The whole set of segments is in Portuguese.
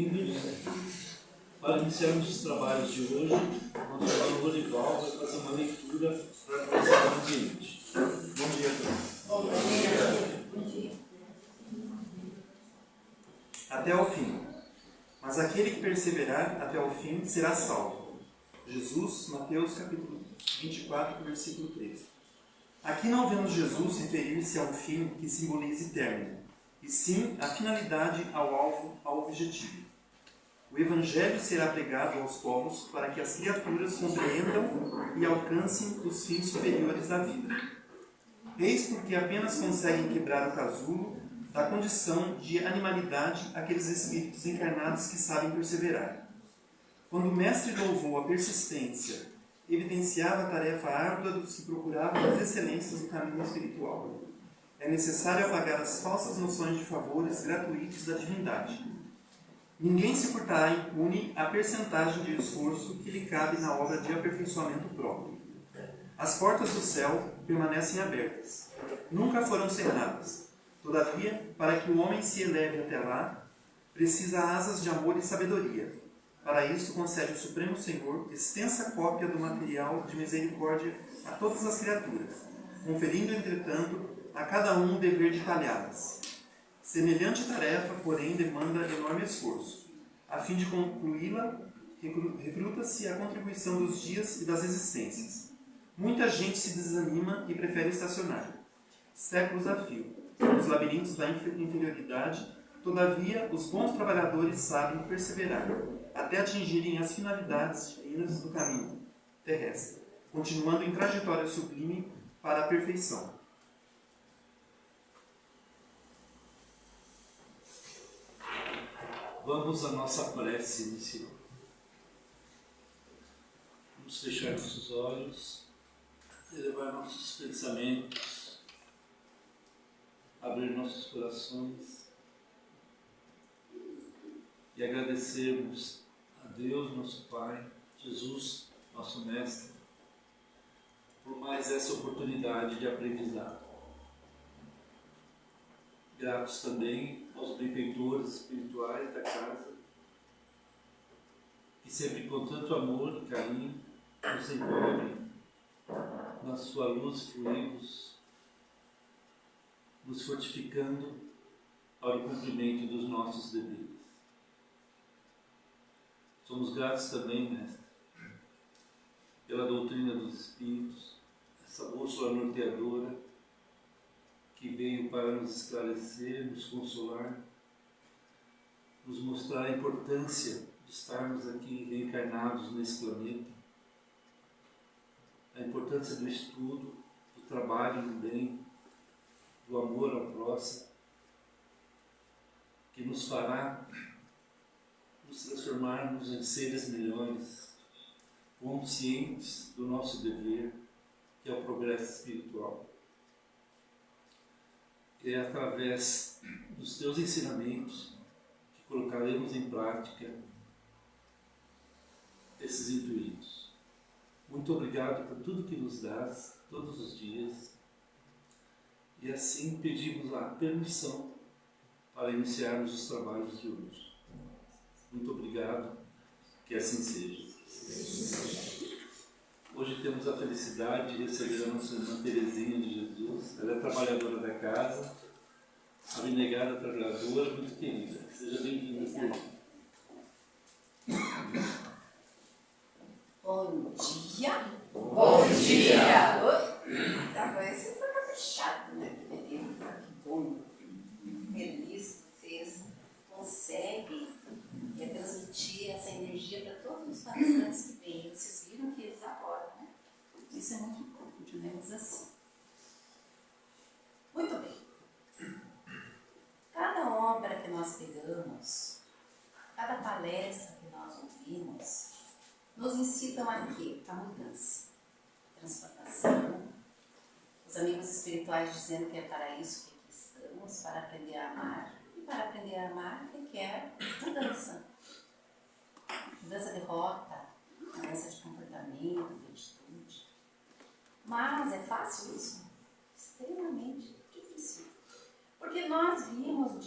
bem-vindos para iniciarmos os trabalhos de hoje. O irmão Lorival vai fazer uma leitura para começar o ambiente. Bom dia a todos. Bom dia. Bom dia. Até ao fim. Mas aquele que perseverar até ao fim será salvo. Jesus, Mateus capítulo 24, versículo 13. Aqui não vemos Jesus referir-se a um fim que simbolize término, e sim a finalidade ao alvo, ao objetivo. O Evangelho será pregado aos povos para que as criaturas compreendam e alcancem os fins superiores da vida. Eis porque apenas conseguem quebrar o casulo da condição de animalidade aqueles espíritos encarnados que sabem perseverar. Quando o Mestre louvou a persistência, evidenciava a tarefa árdua dos que procuravam as excelências do caminho espiritual. É necessário apagar as falsas noções de favores gratuitos da divindade. Ninguém se furtará impune a percentagem de esforço que lhe cabe na obra de aperfeiçoamento próprio. As portas do céu permanecem abertas. Nunca foram cerradas. Todavia, para que o homem se eleve até lá, precisa asas de amor e sabedoria. Para isto concede o Supremo Senhor extensa cópia do material de misericórdia a todas as criaturas, conferindo, entretanto, a cada um o dever de talhá-las. Semelhante tarefa, porém, demanda enorme esforço. A fim de concluí-la, recruta-se a contribuição dos dias e das existências. Muita gente se desanima e prefere estacionar. Séculos a fio, nos labirintos da inferioridade, todavia, os bons trabalhadores sabem perseverar, até atingirem as finalidades divinas do caminho terrestre, continuando em trajetória sublime para a perfeição. Vamos à nossa prece inicial. Vamos fechar nossos olhos, elevar nossos pensamentos, abrir nossos corações e agradecermos a Deus, nosso Pai, Jesus, nosso Mestre, por mais essa oportunidade de aprendizado. Gratos também aos benfeitores espirituais da casa, que sempre com tanto amor e carinho nos envolvem na sua luz fluidos, nos fortificando para o cumprimento dos nossos deveres. Somos gratos também, Mestre, pela doutrina dos Espíritos, essa bússola norteadora que veio para nos esclarecer, nos consolar, nos mostrar a importância de estarmos aqui reencarnados nesse planeta, a importância do estudo, do trabalho no bem, do amor ao próximo, que nos fará nos transformarmos em seres melhores, conscientes do nosso dever, que é o progresso espiritual. É através dos teus ensinamentos que colocaremos em prática esses intuitos. Muito obrigado por tudo que nos dás todos os dias. E assim pedimos a permissão para iniciarmos os trabalhos de hoje. Muito obrigado, que assim seja. Hoje temos a felicidade de receber a nossa irmã Terezinha de Jesus. Ela é trabalhadora da casa, abnegada trabalhadora, muito querida. Seja bem-vinda, Terezinha. Bom dia. Bom dia! Agora você foi caprichado, né? Que beleza, que bom. Feliz que vocês conseguem transmitir essa energia para todos os palestrantes que vêm. Vocês viram que eles adoram, né? Isso é muito bom, continuemos assim. Muito bem. Cada obra que nós pegamos, cada palestra que nós ouvimos, nos incitam a quê? A mudança, a transformação. Os amigos espirituais dizendo que é para isso que aqui estamos, para aprender a amar. E para aprender a amar requer mudança. Mudança de rota, mudança de comportamento, de atitude. Mas é fácil isso? Extremamente difícil. Porque nós vimos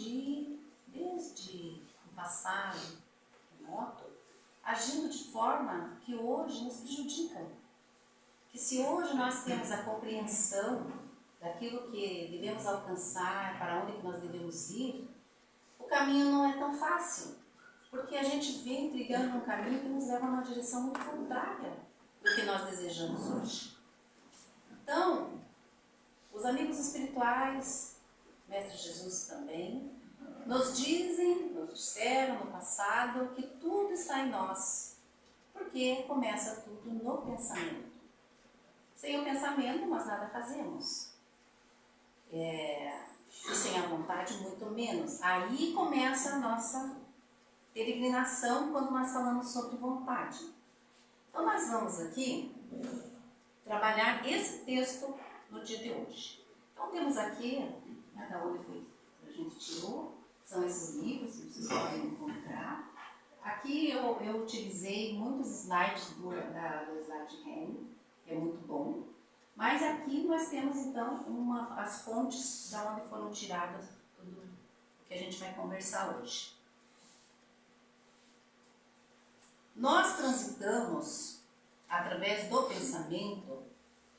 desde o passado remoto, agindo de forma que hoje nos prejudica. Que se hoje nós temos a compreensão daquilo que devemos alcançar, para onde que nós devemos ir, o caminho não é tão fácil, porque a gente vem trilhando um caminho que nos leva numa direção muito contrária do que nós desejamos hoje. Então, os amigos espirituais, Mestre Jesus também, nos disseram no passado que tudo está em nós, porque começa tudo no pensamento. Sem o pensamento, nós nada fazemos. E sem a vontade, muito menos. Aí começa a nossa peregrinação quando nós falamos sobre vontade. Então, nós vamos aqui trabalhar esse texto no dia de hoje. Então, temos aqui, né, da onde foi a gente tirou, são esses livros que vocês podem encontrar. Aqui eu utilizei muitos slides do Slide Hand, que é muito bom. Mas aqui nós temos, então, as fontes da onde foram tiradas tudo que a gente vai conversar hoje. Nós transitamos, através do pensamento,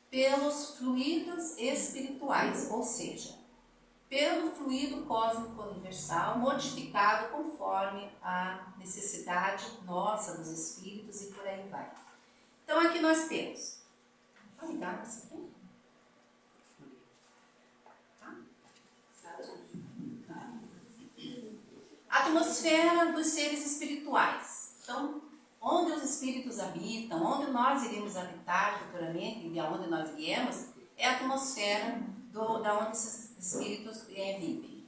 pelos fluidos espirituais, ou seja, pelo fluido cósmico universal, modificado conforme a necessidade nossa dos espíritos e por aí vai. Então, aqui nós temos... Tá ligado essa aqui? A atmosfera dos seres espirituais. Então, onde os espíritos habitam, onde nós iremos habitar futuramente e aonde nós viemos, é a atmosfera da onde esses espíritos vivem.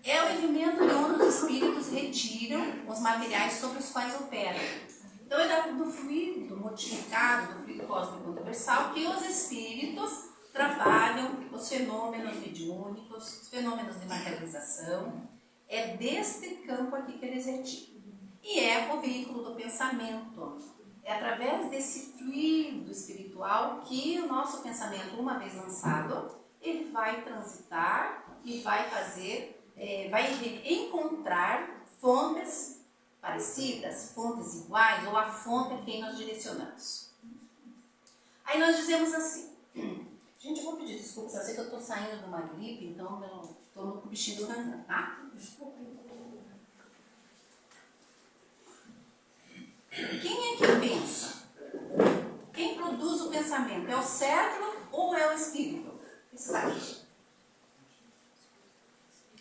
É o elemento de onde os espíritos retiram os materiais sobre os quais operam. Então, é do fluido modificado, do fluido cósmico universal, que os espíritos trabalham os fenômenos mediúnicos, os fenômenos de materialização. É deste campo aqui que eles retiram. E é o veículo do pensamento. É através desse fluido espiritual que o nosso pensamento, uma vez lançado, ele vai transitar e vai fazer, vai encontrar fontes parecidas, fontes iguais, ou a fonte a quem nós direcionamos. Aí nós dizemos assim, gente, eu vou pedir desculpas, eu sei que eu estou saindo de uma gripe, então eu estou no bichinho do rangan, tá? Desculpa. Quem é que pensa? Quem produz o pensamento? É o cérebro ou é o espírito? O que vocês acham?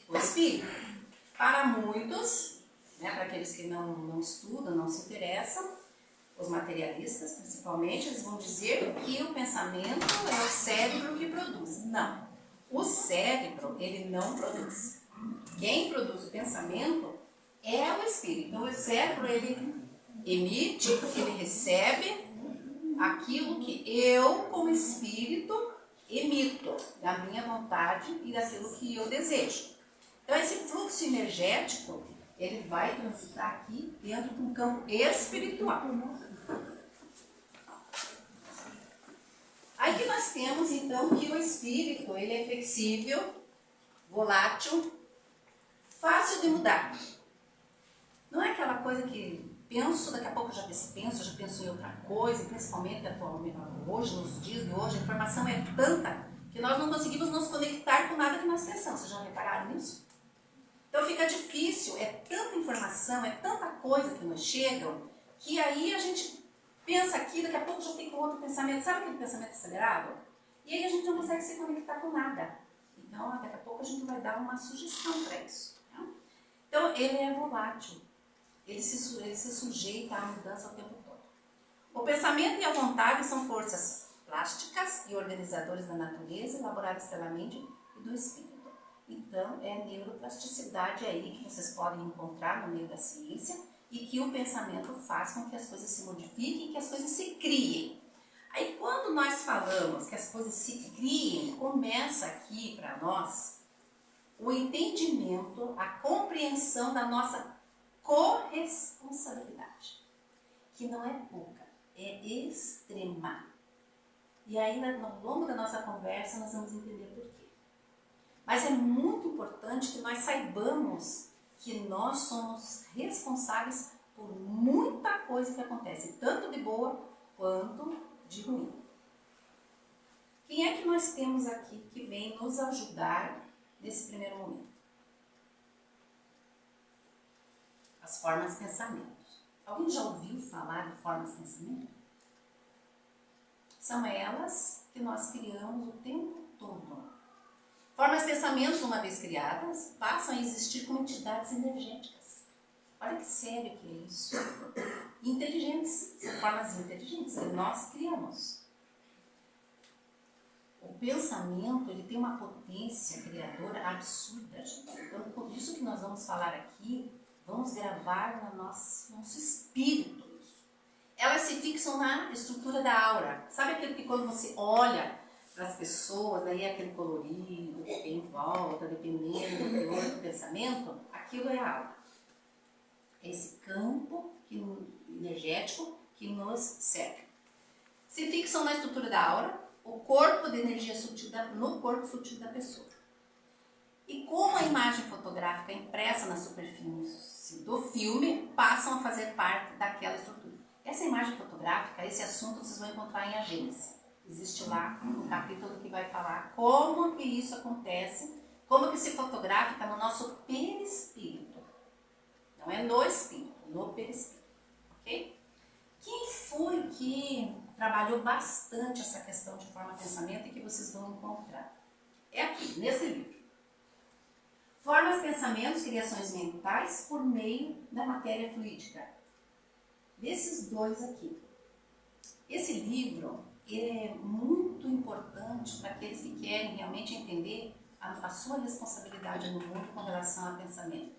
O espírito. Para muitos, né, para aqueles que não estudam, não se interessam, os materialistas principalmente, eles vão dizer que o pensamento é o cérebro que produz. Não. O cérebro, ele não produz. Quem produz o pensamento é o espírito. Então, o cérebro, ele emite, ele recebe aquilo que eu, como espírito, emito da minha vontade e daquilo que eu desejo. Então, esse fluxo energético, ele vai transitar aqui dentro de um campo espiritual. Aí que nós temos, então, que o espírito, ele é flexível, volátil, fácil de mudar. Não é aquela coisa que penso, daqui a pouco já penso em outra coisa, principalmente atualmente, hoje, nos dias de hoje, a informação é tanta que nós não conseguimos nos conectar com nada que nós pensamos. Vocês já repararam nisso? Então fica difícil, é tanta informação, é tanta coisa que nos chegam, que aí a gente pensa aqui, daqui a pouco já tem com outro pensamento, sabe aquele pensamento acelerado? E aí a gente não consegue se conectar com nada. Então daqui a pouco a gente vai dar uma sugestão para isso. Né? Então ele é volátil, ele se sujeita à mudança o tempo todo. O pensamento e a vontade são forças plásticas e organizadores da natureza, elaboradas pela mente e do espírito. Então, é a neuroplasticidade aí que vocês podem encontrar no meio da ciência e que o pensamento faz com que as coisas se modifiquem e que as coisas se criem. Aí, quando nós falamos que as coisas se criem, começa aqui para nós o entendimento, a compreensão da nossa corresponsabilidade, que não é pouca, é extrema. E aí, ao longo da nossa conversa, nós vamos entender por quê. Mas é muito importante que nós saibamos que nós somos responsáveis por muita coisa que acontece, tanto de boa quanto de ruim. Quem é que nós temos aqui que vem nos ajudar nesse primeiro momento? As formas de pensamento. Alguém já ouviu falar de formas de pensamento? São elas que nós criamos o tempo todo. Formas de pensamento, uma vez criadas, passam a existir como entidades energéticas. Olha que sério que é isso. Inteligentes, são formas inteligentes que nós criamos. O pensamento, ele tem uma potência criadora absurda, gente. Então, por isso que nós vamos falar aqui, vamos gravar no nosso espírito isso. Elas se fixam na estrutura da aura. Sabe aquilo que quando você olha para as pessoas, aí é aquele colorido que tem em volta, dependendo do teor do pensamento, aquilo é a aura. Esse campo energético que nos cerca. Se fixam na estrutura da aura, o corpo de energia sutil no corpo sutil da pessoa. E como a imagem fotográfica impressa na superfície do filme passam a fazer parte daquela estrutura. Essa imagem fotográfica, esse assunto vocês vão encontrar em A Gênese. Existe lá um capítulo que vai falar como que isso acontece, como que se fotografa no nosso perispírito. Não é no espírito, no perispírito. Ok? Quem foi que trabalhou bastante essa questão de forma de pensamento e que vocês vão encontrar? É aqui, nesse livro. Formas, pensamentos, criações mentais por meio da matéria fluídica. Desses dois aqui. Esse livro é muito importante para aqueles que querem realmente entender a sua responsabilidade no mundo com relação a pensamento.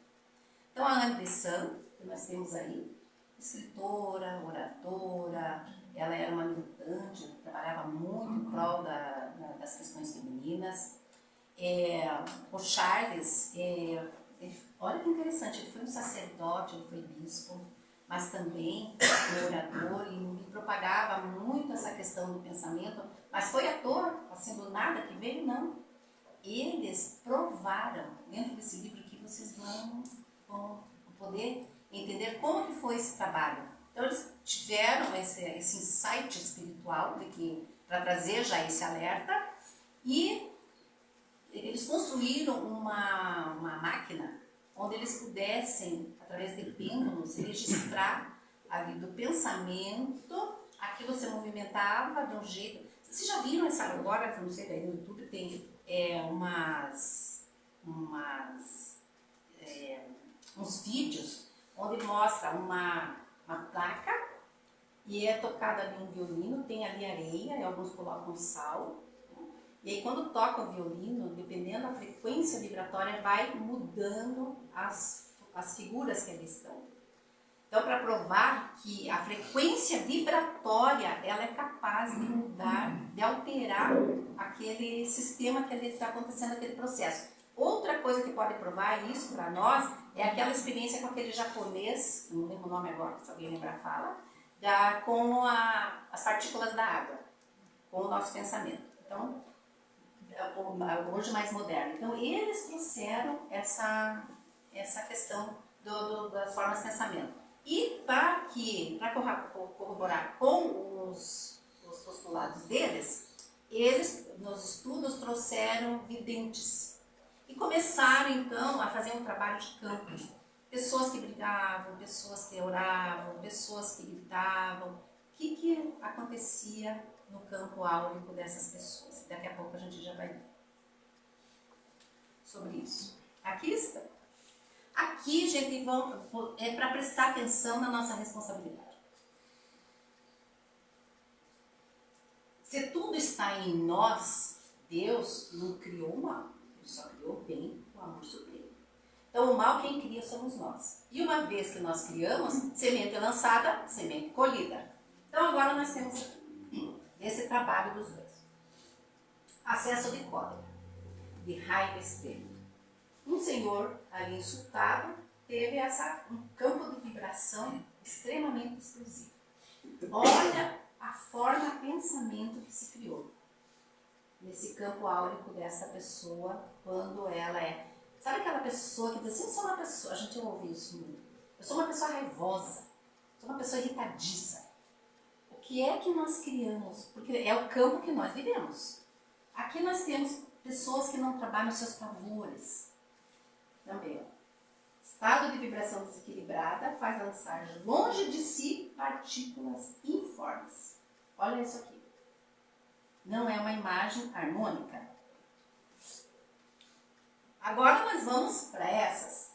Então, a Anne Besant, que nós temos aí, escritora, oradora, ela era uma militante, trabalhava muito em prol das questões femininas. O Charles, olha que interessante, ele foi um sacerdote, ele foi bispo, mas também foi orador e me propagava muito essa questão do pensamento, mas foi à toa, assim do nada que veio, não. Eles provaram, dentro desse livro que vocês vão poder entender como que foi esse trabalho. Então eles tiveram esse insight espiritual para trazer já esse alerta e eles construíram uma máquina onde eles pudessem, através de pêndulos, registrar ali do pensamento, aquilo se movimentava de um jeito. Vocês já viram essa agora, não sei, aí no YouTube tem uns vídeos onde mostra uma placa e é tocado ali um violino, tem ali areia e alguns colocam sal. E aí quando toca o violino, dependendo da frequência vibratória, vai mudando as figuras que ali estão. Então, para provar que a frequência vibratória, ela é capaz de mudar, de alterar aquele sistema que ali está acontecendo, aquele processo. Outra coisa que pode provar isso para nós é aquela experiência com aquele japonês, não lembro o nome agora, se alguém lembrar fala, com as partículas da água, com o nosso pensamento. Então, hoje mais moderno. Então, eles trouxeram essa questão das formas de pensamento. E para corroborar com os postulados deles, eles, nos estudos, trouxeram videntes. E começaram, então, a fazer um trabalho de campo. Pessoas que brigavam, pessoas que oravam, pessoas que gritavam. O que acontecia no campo áurico dessas pessoas? Daqui a pouco a gente já vai ver sobre isso. Aqui está. Aqui, gente, é para prestar atenção na nossa responsabilidade. Se tudo está em nós, Deus não criou o mal. Ele só criou o bem, o amor supremo. Então, o mal quem cria somos nós. E uma vez que nós criamos, semente lançada, semente colhida. Então, agora nós temos esse trabalho dos dois. Acesso de cólera, de raiva extrema. Um senhor ali insultado teve um campo de vibração extremamente explosivo. Olha a forma pensamento que se criou nesse campo áurico dessa pessoa quando ela é. Sabe aquela pessoa que diz assim, eu sou uma pessoa, a gente ouve isso muito. Eu sou uma pessoa raivosa, sou uma pessoa irritadiça. O que é que nós criamos? Porque é o campo que nós vivemos. Aqui nós temos pessoas que não trabalham os seus favores. Também, ó. Estado de vibração desequilibrada faz lançar longe de si partículas informes. Olha isso aqui. Não é uma imagem harmônica. Agora nós vamos para essas.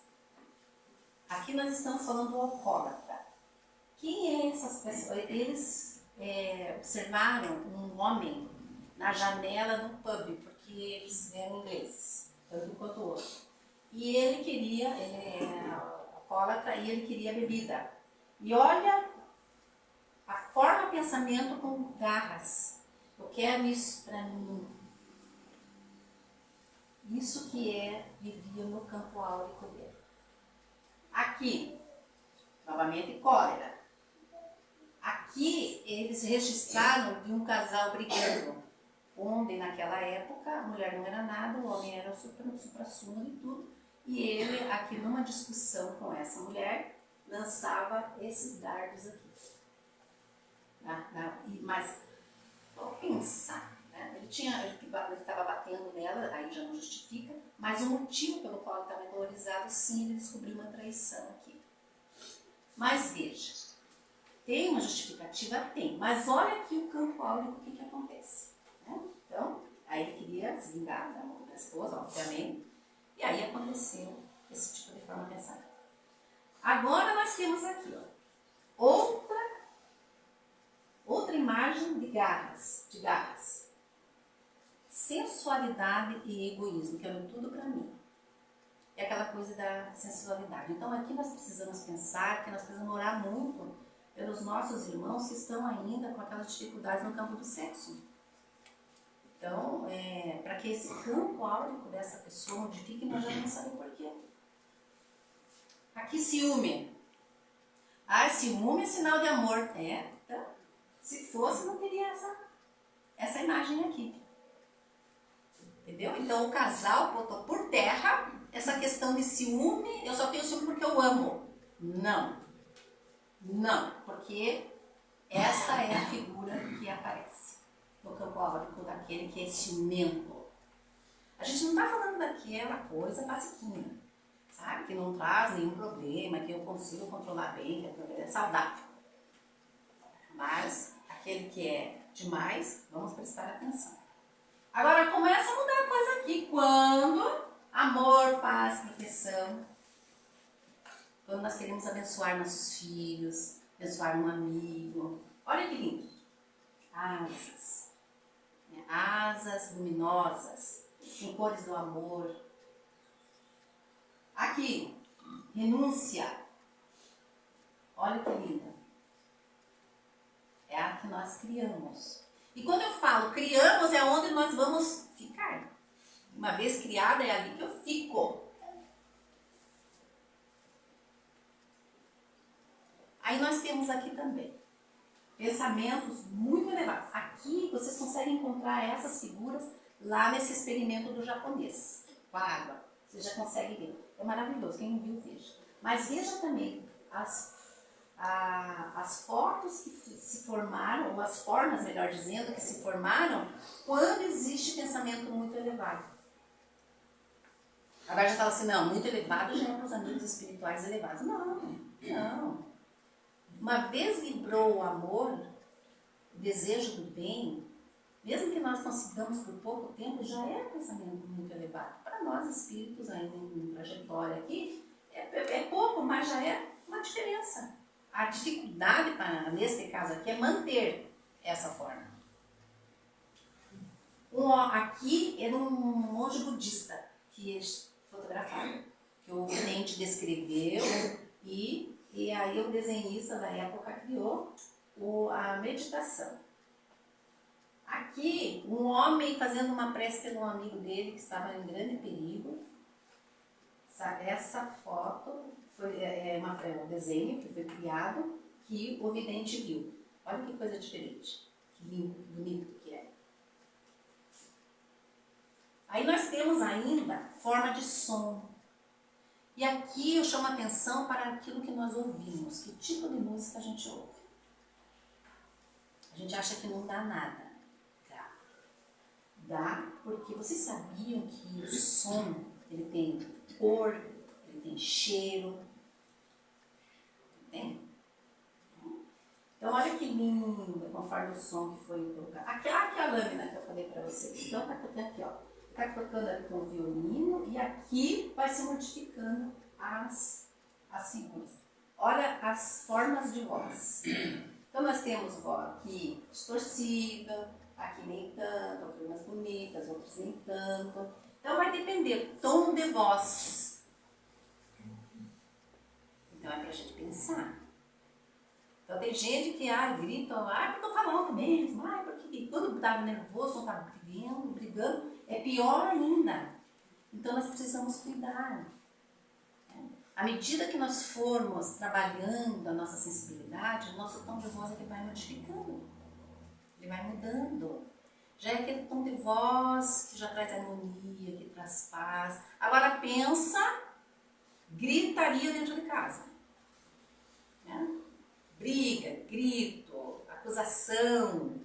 Aqui nós estamos falando do alcoólatra. Quem é essas pessoas? Eles observaram um homem na janela do pub, porque eles eram ingleses, tanto quanto o outro. E ele é alcoólatra e ele queria bebida. E olha a forma pensamento com garras. Eu quero isso para mim. Isso que vivia no campo áurico dele. Aqui, novamente cólera. Aqui eles registraram de um casal brigando, onde naquela época a mulher não era nada, o homem era o supra-sumo de tudo, e ele aqui numa discussão com essa mulher lançava esses dardos aqui. Mas, vou pensar, né? Ele estava batendo nela, aí já não justifica, mas o motivo pelo qual ele estava horrorizado, sim, ele descobriu uma traição aqui. Mas veja, tem uma justificativa? Tem, mas olha aqui o campo áurico, o que acontece. Né? Então, aí ele queria se vingar da esposa, obviamente, e aí aconteceu esse tipo de forma de pensar. Agora nós temos aqui, ó, outra imagem de garras. Sensualidade e egoísmo, que é tudo para mim. É aquela coisa da sensualidade. Então aqui nós precisamos pensar que nós precisamos orar muito pelos nossos irmãos que estão ainda com aquelas dificuldades no campo do sexo. Então, para que esse campo áurico dessa pessoa modifique, nós já vamos saber por quê. Aqui ciúme. Ciúme é sinal de amor. Então, se fosse, não teria essa imagem aqui. Entendeu? Então o casal botou por terra essa questão de ciúme. Eu só tenho ciúme porque eu amo. Não, porque essa é a figura que aparece no campo áurico daquele que é ciumento. A gente não está falando daquela coisa basiquinha, sabe? Que não traz nenhum problema, que eu consigo controlar bem, que é saudável. Mas aquele que é demais, vamos prestar atenção. Agora começa a mudar a coisa aqui. Quando amor, paz, proteção. Quando nós queremos abençoar nossos filhos, abençoar um amigo. Olha que lindo. Asas. Asas luminosas, em cores do amor. Aqui, renúncia. Olha que linda. É a que nós criamos. E quando eu falo criamos, é onde nós vamos ficar. Uma vez criada, é ali que eu fico. Aí nós temos aqui também pensamentos muito elevados. Aqui vocês conseguem encontrar essas figuras lá nesse experimento do japonês, com a água. Vocês já conseguem ver. É maravilhoso, quem viu, veja. Mas veja também as fotos que se formaram, ou as formas, melhor dizendo, que se formaram quando existe pensamento muito elevado. Agora já fala assim, não, muito elevado já é para os amigos espirituais elevados. Não. Uma vez vibrou o amor, o desejo do bem, mesmo que nós consigamos por pouco tempo, já é pensamento muito elevado. Para nós espíritos ainda em trajetória aqui, é pouco, mas já é uma diferença. A dificuldade, nesse caso aqui, é manter essa forma. Aqui era um monge budista que eles fotografaram, que o vidente descreveu e aí o desenhista da época criou a meditação. Aqui, um homem fazendo uma prece pelo amigo dele que estava em grande perigo. Essa foto foi um desenho que foi criado que o vidente viu. Olha que coisa diferente. Que lindo, que bonito que é. Aí nós temos ainda forma de som. E aqui eu chamo a atenção para aquilo que nós ouvimos. Que tipo de música a gente ouve? A gente acha que não dá nada. Dá. Dá porque vocês sabiam que o som, ele tem cor, ele tem cheiro. Tem? Então olha que lindo, conforme o som que foi colocado. Aqui a lâmina que eu falei para vocês. Então tá aqui, ó. Está tocando ali com o violino e aqui vai se modificando as figuras. Olha as formas de voz. Então nós temos voz aqui distorcida, aqui nem tanto, aqui umas bonitas, outras nem tanto. Então vai depender do tom de voz. Então é pra gente pensar. Então tem gente que grita, porque eu tô falando mesmo, porque quando tá nervoso, quando tá brigando, é pior ainda. Então nós precisamos cuidar. À medida que nós formos trabalhando a nossa sensibilidade, o nosso tom de voz ele vai modificando, ele vai mudando. Já é aquele tom de voz que já traz harmonia, que traz paz. Agora pensa, gritaria dentro de casa. Né? Briga, grito, acusação,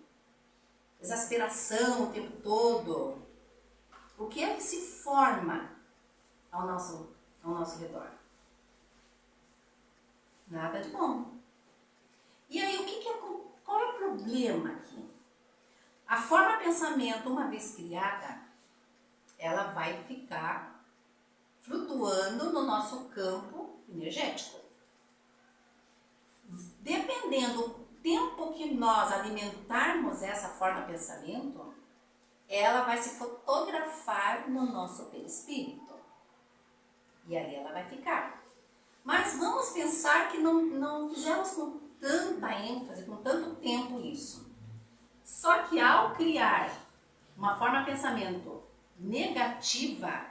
exasperação o tempo todo. O que é que se forma ao nosso redor? Nada de bom. E aí, qual é o problema aqui? A forma pensamento, uma vez criada, ela vai ficar flutuando no nosso campo energético. Dependendo do tempo que nós alimentarmos essa forma pensamento, ela vai se fotografar no nosso perispírito. E ali ela vai ficar. Mas vamos pensar que não fizemos com tanta ênfase, com tanto tempo isso. Só que ao criar uma forma de pensamento negativa,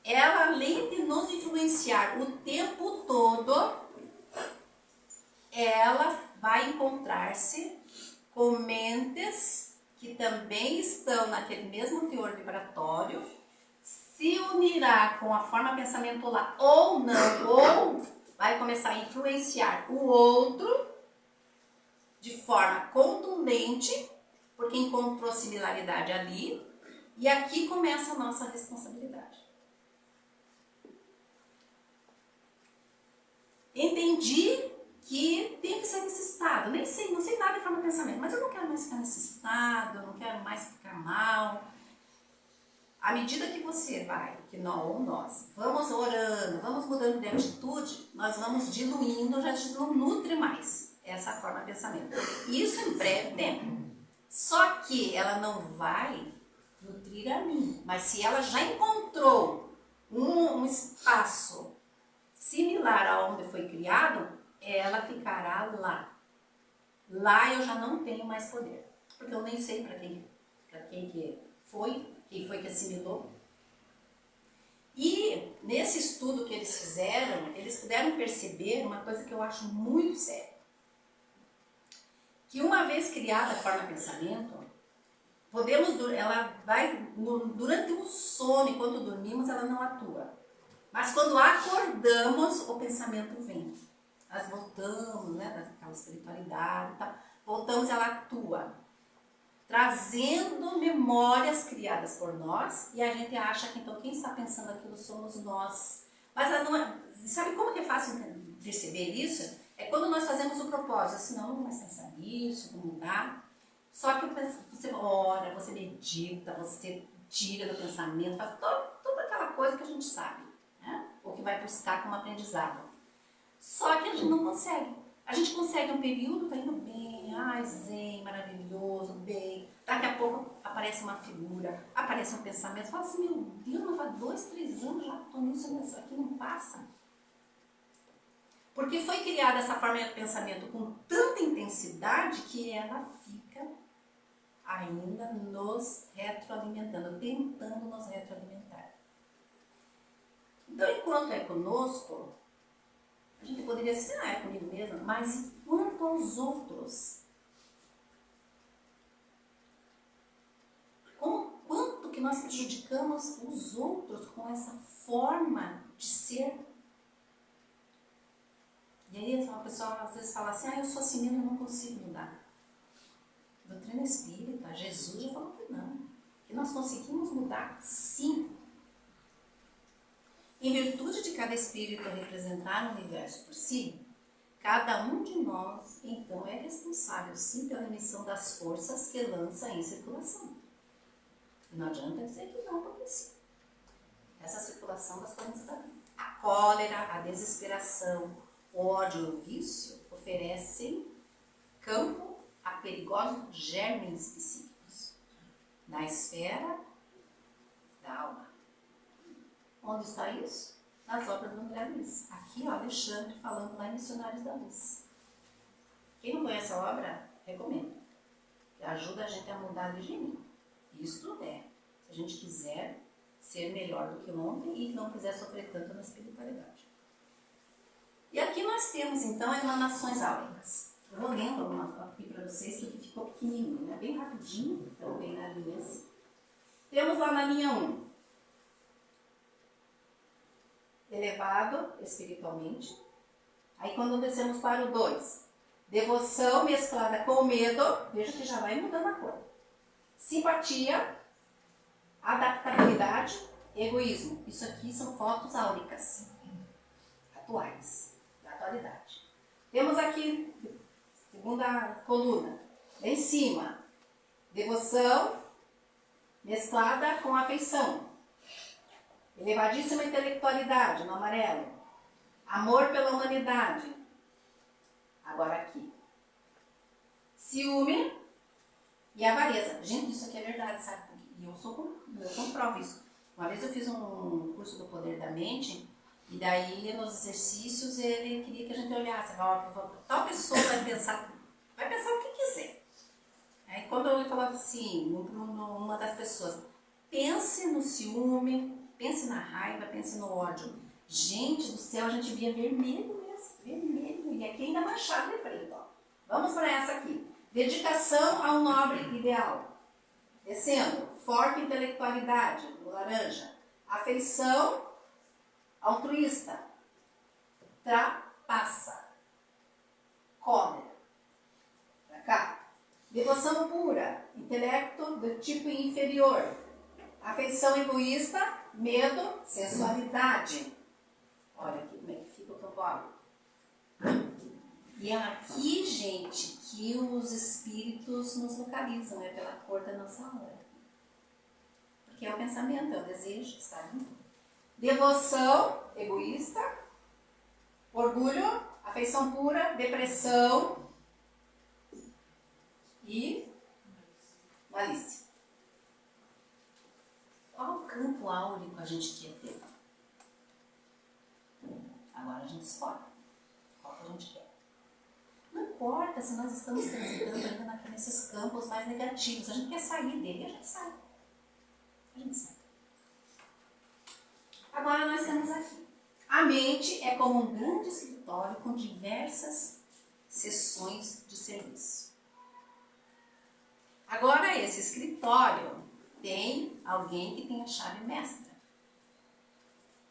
ela além de nos influenciar o tempo todo, ela vai encontrar-se com mentes que também estão naquele mesmo teor vibratório, se unirá com a forma de pensamento lá ou não, ou vai começar a influenciar o outro de forma contundente, porque encontrou similaridade ali, e aqui começa a nossa responsabilidade. Entendi que tem que ser nesse estado. Não sei nada de forma de pensamento, mas eu não quero mais ficar nesse estado, eu não quero mais ficar mal. À medida que você vai, que nós vamos orando, vamos mudando de atitude, nós vamos diluindo, já não nutre mais essa forma de pensamento. Isso em breve tempo. Só que ela não vai nutrir a mim. Mas se ela já encontrou um espaço similar a onde foi criado, ela ficará lá. Lá eu já não tenho mais poder. Porque eu nem sei para quem que foi, quem foi que assimilou. E nesse estudo que eles fizeram, eles puderam perceber uma coisa que eu acho muito séria. Que uma vez criada a forma de pensamento, ela vai, durante o sono, enquanto dormimos, ela não atua. Mas quando acordamos, o pensamento vem. Nós voltamos, daquela espiritualidade e tal, voltamos, ela atua. Trazendo memórias criadas por nós, e a gente acha que então quem está pensando aquilo somos nós. Mas ela não é, sabe como que é fácil perceber isso? É quando nós fazemos o propósito, assim, não vou mais pensar nisso, vou mudar. Só que você ora, você medita, você tira do pensamento, faz toda aquela coisa que a gente sabe, né? Ou que vai buscar como aprendizado. Só que a gente não consegue. A gente consegue um período, tá indo bem, zen, maravilhoso, bem. Daqui a pouco aparece uma figura, aparece um pensamento, fala assim, meu Deus, mas faz 2, 3 anos já estou nisso aqui, não passa. Porque foi criada essa forma de pensamento com tanta intensidade que ela fica ainda nos retroalimentando, tentando nos retroalimentar. Então, enquanto é conosco, a gente poderia dizer, é comigo mesmo, mas quanto aos outros? Quanto que nós prejudicamos os outros com essa forma de ser. E aí uma pessoa às vezes fala assim, eu sou assim mesmo, eu não consigo mudar. Doutrina espírita, Jesus já falou que não. Que nós conseguimos mudar, sim. Em virtude de cada espírito representar o universo por si, cada um de nós, então, é responsável, sim, pela emissão das forças que lança em circulação. E não adianta dizer que não, porque sim. Essa circulação das correntes da vida. A cólera, a desesperação, o ódio e o vício oferecem campo a perigosos germes psíquicos na esfera da alma. Onde está isso? Nas obras do André Luiz. Aqui, ó, Alexandre falando lá em Missionários da Luz. Quem não conhece a obra, recomendo. Ajuda a gente a mudar de geninho. Isso é, se a gente quiser ser melhor do que ontem e não quiser sofrer tanto na espiritualidade. E aqui nós temos, então, emanações áuricas. Eu vou lendo aqui para vocês, que ficou pequenininho, né? Bem rapidinho, também na linha. Temos lá na linha 1. Elevado espiritualmente. Aí quando descemos para o 2, devoção mesclada com medo, veja que já vai mudando a cor. Simpatia, adaptabilidade, egoísmo. Isso aqui são fotos áuricas, atuais, da atualidade. Temos aqui, segunda coluna, lá em cima, devoção mesclada com afeição. Elevadíssima intelectualidade, no amarelo. Amor pela humanidade. Agora aqui. Ciúme e avareza. Gente, isso aqui é verdade, sabe? E eu comprovo isso. Uma vez eu fiz um curso do Poder da Mente, e daí nos exercícios ele queria que a gente olhasse. Tal pessoa vai pensar o que quiser. Aí quando ele falava assim, uma das pessoas, pense no ciúme, pense na raiva, pense no ódio. Gente do céu, a gente via vermelho mesmo, vermelho. E aqui ainda manchado de preto. Ó. Vamos para essa aqui. Dedicação ao nobre ideal. Descendo, forte intelectualidade, no laranja. Afeição altruísta. Trapaça. Cólera. Pra cá. Devoção pura, intelecto do tipo inferior. Afeição egoísta, medo, sensualidade. Olha aqui como é que fica o tombolo. E é aqui, gente, que os espíritos nos localizam, é pela cor da nossa aura. Porque é o pensamento, é o desejo, sabe? Devoção, egoísta. Orgulho, afeição pura, depressão e malícia. Qual campo áurico a gente quer ter? Agora a gente escolhe. Qual que a gente quer? Não importa se nós estamos transitando ainda nesses campos mais negativos. A gente quer sair dele, a gente sai. A gente sai. Agora nós temos aqui. A mente é como um grande escritório com diversas seções de serviço. Agora esse escritório tem alguém que tem a chave mestra.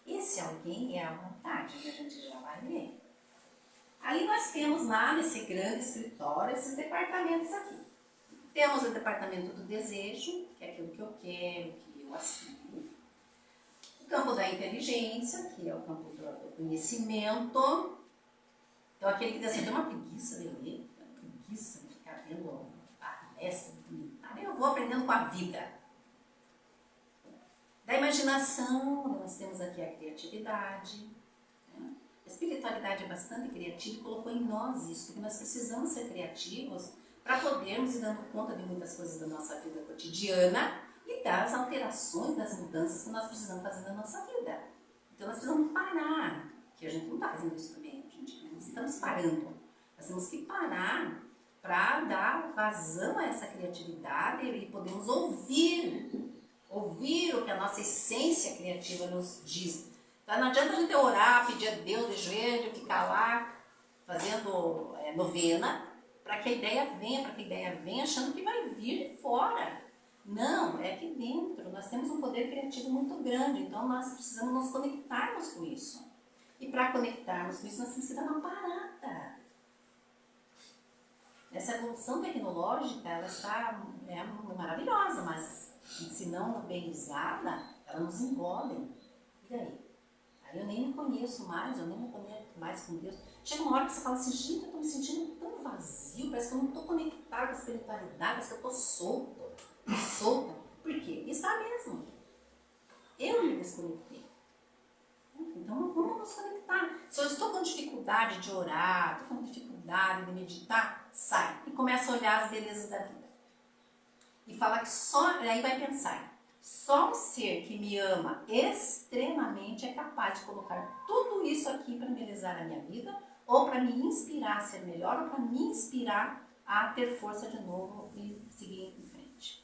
Esse alguém é a vontade, que a gente já vai ver. Aí nós temos lá nesse grande escritório esses departamentos aqui. Temos o departamento do desejo, que é aquilo que eu quero, que eu aspiro. O campo da inteligência, que é o campo do conhecimento. Então aquele que diz assim, tem uma preguiça de ler, uma preguiça de ficar vendo palestra, eu vou aprendendo com a vida. Da imaginação, nós temos aqui a criatividade. Né? A espiritualidade é bastante criativa e colocou em nós isso, porque nós precisamos ser criativos para podermos ir dando conta de muitas coisas da nossa vida cotidiana e das alterações, das mudanças que nós precisamos fazer na nossa vida. Então nós precisamos parar, que a gente não está fazendo isso também, nós estamos parando. Nós temos que parar para dar vazão a essa criatividade e podemos ouvir o que a nossa essência criativa nos diz. Então não adianta a gente orar, pedir a Deus de joelho, ficar lá fazendo novena, para que a ideia venha achando que vai vir de fora. Não, é aqui dentro. Nós temos um poder criativo muito grande, então nós precisamos nos conectarmos com isso. E para conectarmos com isso, nós temos que dar uma parada. Essa evolução tecnológica, ela é maravilhosa, mas se não bem usada, ela nos engole. E daí? Aí eu nem me conheço mais, eu nem me conecto mais com Deus. Chega uma hora que você fala assim, gente, eu estou me sentindo tão vazio, parece que eu não estou conectado com a espiritualidade, parece que eu estou solta. Por quê? Está mesmo. Eu me desconectei. Então vamos nos conectar. Se eu estou com dificuldade de orar, estou com dificuldade de meditar, sai e começa a olhar as belezas da vida. E fala que aí vai pensar, só um ser que me ama extremamente é capaz de colocar tudo isso aqui para embelezar a minha vida, ou para me inspirar a ser melhor, ou para me inspirar a ter força de novo e seguir em frente.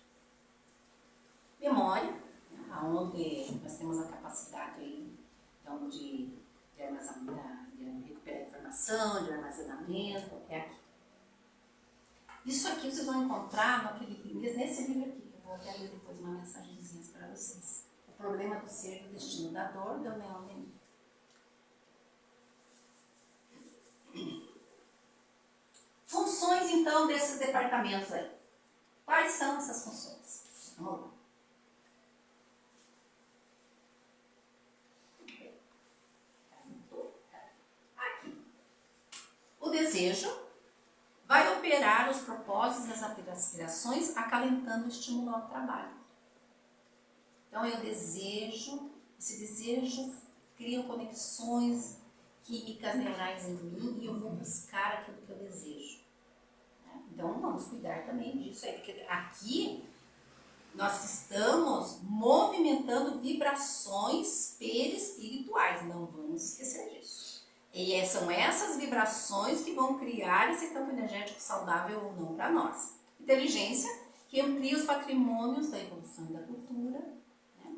Memória, onde nós temos a capacidade aí, então, de recuperar informação, de armazenamento, é aqui. Isso aqui vocês vão encontrar nesse livro aqui, que eu vou até ler depois uma mensagenzinha para vocês. O problema do ser, do destino, da dor, do Leon Denis. Funções, então, desses departamentos aí. Quais são essas funções? Vamos lá. Aqui. O desejo vai operar os propósitos e as aspirações, acalentando e estimulando o trabalho. Então, eu desejo, esse desejo cria conexões químicas neurais em mim e eu vou buscar aquilo que eu desejo. Então, vamos cuidar também disso aí, porque aqui nós estamos movimentando vibrações perispirituais, não vamos esquecer disso. E são essas vibrações que vão criar esse campo energético saudável ou não para nós. Inteligência, que amplia os patrimônios da evolução e da cultura. Né?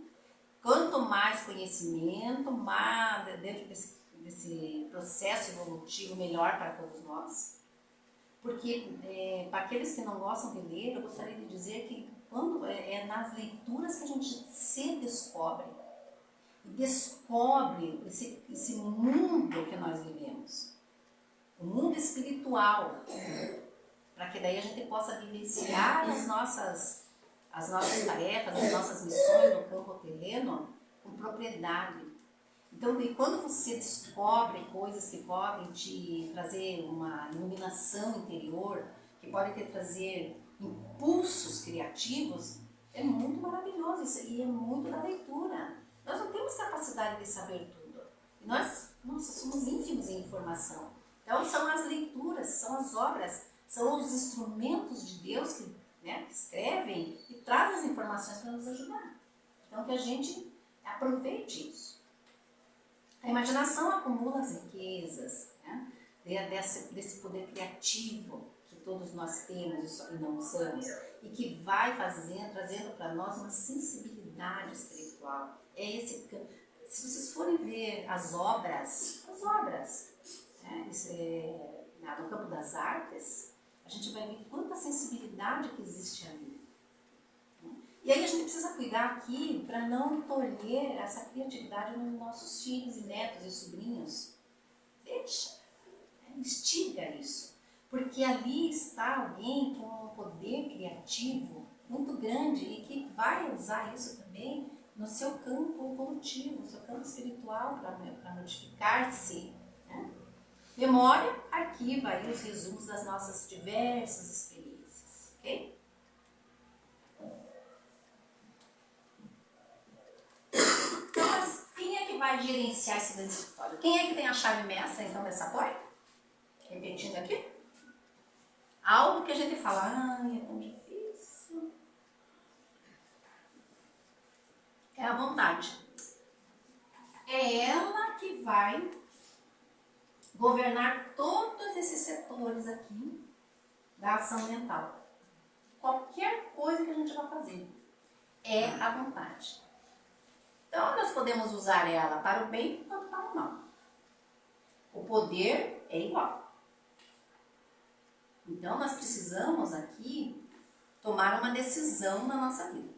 Quanto mais conhecimento, mais dentro desse processo evolutivo, melhor para todos nós. Porque, para aqueles que não gostam de ler, eu gostaria de dizer que quando é nas leituras que a gente se descobre esse mundo que nós vivemos, o mundo espiritual, para que daí a gente possa vivenciar as nossas tarefas, as nossas missões no campo terreno com propriedade. Então, e quando você descobre coisas que podem te trazer uma iluminação interior, que podem te trazer impulsos criativos, é muito maravilhoso isso, e é muito da leitura. Nós não temos capacidade de saber tudo. E nós, somos ínfimos em informação. Então, são as leituras, são as obras, são os instrumentos de Deus que escrevem e trazem as informações para nos ajudar. Então, que a gente aproveite isso. A imaginação acumula as riquezas, né? desse poder criativo que todos nós temos e não usamos, e que vai trazendo para nós uma sensibilidade espiritual. Se vocês forem ver as obras no campo das artes, a gente vai ver quanta sensibilidade que existe ali. E aí a gente precisa cuidar aqui para não tolher essa criatividade nos nossos filhos e netos e sobrinhos. Deixa, instiga isso. Porque ali está alguém com um poder criativo muito grande e que vai usar isso também no seu campo evolutivo, no seu campo espiritual para modificar-se. Né? Memória arquiva aí os resumos das nossas diversas experiências. Ok? Vai gerenciar esse grande escritório. Quem é que tem a chave mestra, então, dessa porta? Repetindo aqui. Algo que a gente fala, é tão difícil. É a vontade. É ela que vai governar todos esses setores aqui da ação mental. Qualquer coisa que a gente vai fazer é a vontade. Então, nós podemos usar ela para o bem quanto para o mal. O poder é igual. Então, nós precisamos aqui tomar uma decisão na nossa vida.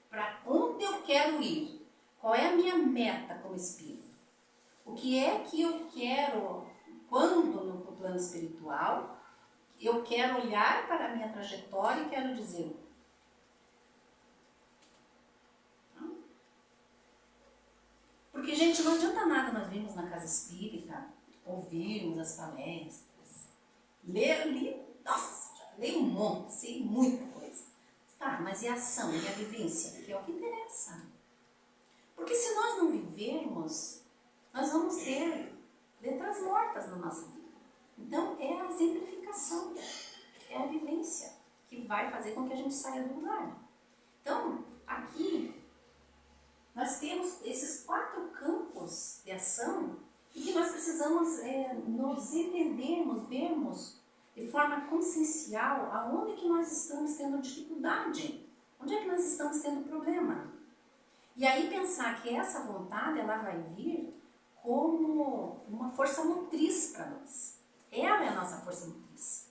Para onde eu quero ir? Qual é a minha meta como espírito? O que é que eu quero quando no plano espiritual eu quero olhar para a minha trajetória e quero dizer: porque, gente, não adianta nada nós virmos na casa espírita, ouvirmos as palestras, ler, nossa, já leio um monte, sei muita coisa. Tá, mas e a ação, e a vivência? Que é o que interessa. Porque se nós não vivermos, nós vamos ter letras mortas na nossa vida. Então, é a exemplificação, é a vivência que vai fazer com que a gente saia do lugar. Então, aqui, nós temos esses 4 campos de ação e que nós precisamos nos entendermos, vermos de forma consciencial aonde que nós estamos tendo dificuldade, onde é que nós estamos tendo problema. E aí pensar que essa vontade ela vai vir como uma força motriz para nós. Ela é a nossa força motriz.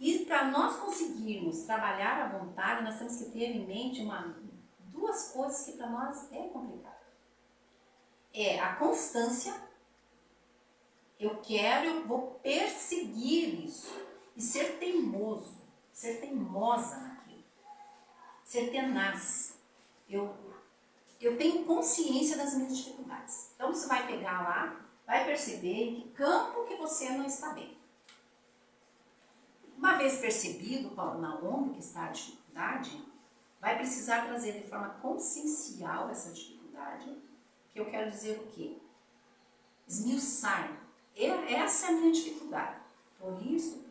E para nós conseguirmos trabalhar a vontade, nós temos que ter em mente duas coisas que para nós é complicado. É a constância. Eu vou perseguir isso. E ser teimoso, ser teimosa naquilo. Ser tenaz. Eu tenho consciência das minhas dificuldades. Então você vai pegar lá, vai perceber em que campo que você não está bem. Uma vez percebido na onde que está a dificuldade, vai precisar trazer de forma consciencial essa dificuldade, que eu quero dizer o quê? Esmiuçar. Essa é a minha dificuldade. Por isso,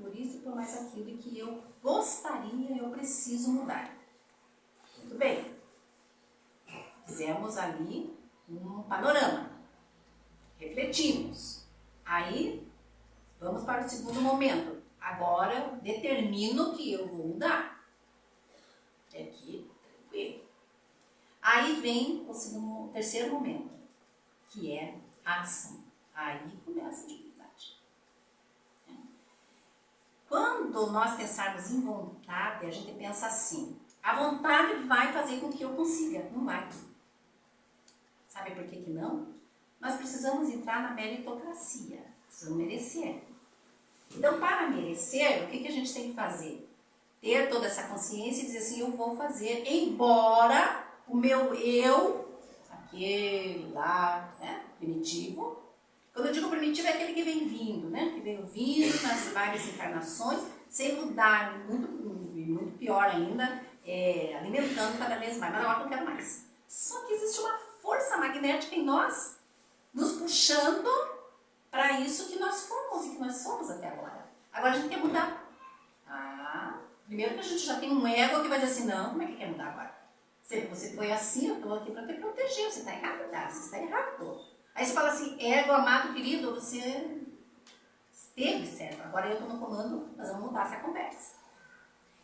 por mais aquilo que eu gostaria, eu preciso mudar. Muito bem. Fizemos ali um panorama. Refletimos. Aí, vamos para o segundo momento. Agora, eu determino que eu vou mudar. Aqui, tranquilo. Aí vem o terceiro momento, que é a ação. Aí começa a dificuldade. Quando nós pensarmos em vontade, a gente pensa assim: a vontade vai fazer com que eu consiga. Não vai. Sabe por que não? Nós precisamos entrar na meritocracia. Precisamos merecer. Então, para merecer, o que a gente tem que fazer? Ter toda essa consciência e dizer assim: eu vou fazer, embora o meu eu, aquele lá, né, primitivo. Quando eu digo primitivo, é aquele que vem vindo, né? Que veio vindo nas várias encarnações, sem mudar, muito pior ainda, alimentando cada vez mais. Mas não, eu não quero mais. Só que existe uma força magnética em nós, nos puxando para isso que nós fomos e que nós somos até agora. Agora a gente quer mudar. Primeiro que a gente já tem um ego que vai dizer assim: não, como é que quer mudar agora? Você foi assim, eu estou aqui para te proteger, você está errado, tá? Você está errado. Aí você fala assim: ego, amado, querido, você esteve certo, agora eu estou no comando, nós vamos mudar essa conversa.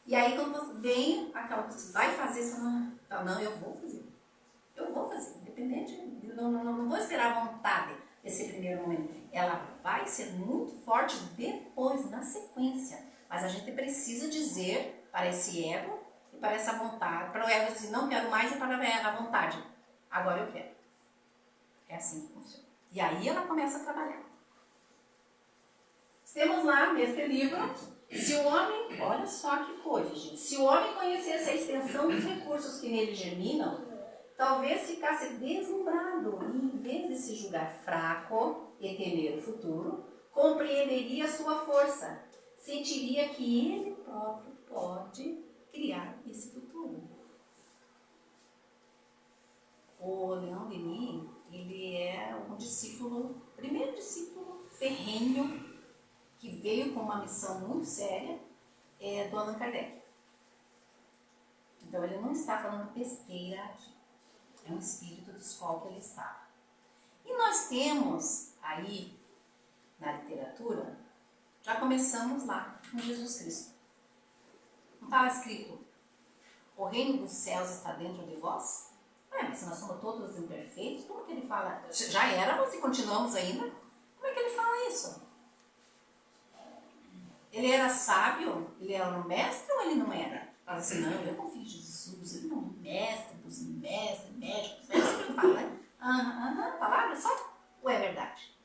E aí quando você vem aquela coisa, você vai fazer, você fala: não, eu vou fazer, independente, não vou esperar a vontade desse primeiro momento. Ela vai ser muito forte depois, na sequência, mas a gente precisa dizer para esse ego e para essa vontade, para o ego dizer: não quero mais, e para a vontade: agora eu quero. É assim que funciona. E aí ela começa a trabalhar. Temos lá nesse livro: se o homem, olha só que coisa, gente, se o homem conhecesse a extensão dos recursos que nele germinam, talvez ficasse deslumbrado e, em vez de se julgar fraco e temer o futuro, compreenderia a sua força, sentiria que ele próprio pode criar esse futuro. O Leon Denis, ele é um discípulo, primeiro discípulo ferrenho, que veio com uma missão muito séria, do Allan Kardec. Então ele não está falando besteira aqui. É um espírito de escola que ele está. E nós temos aí, na literatura, já começamos lá, com Jesus Cristo. Não estava escrito: o reino dos céus está dentro de vós? Mas se nós somos todos imperfeitos, como que ele fala? Já éramos e continuamos ainda? Como é que ele fala isso? Ele era sábio? Ele era um mestre ou ele não era? Fala assim, não, eu confio em Jesus, ele não é um mestre dos mestres, médicos, é isso que ele fala, né? Palavra só? Ou é verdade?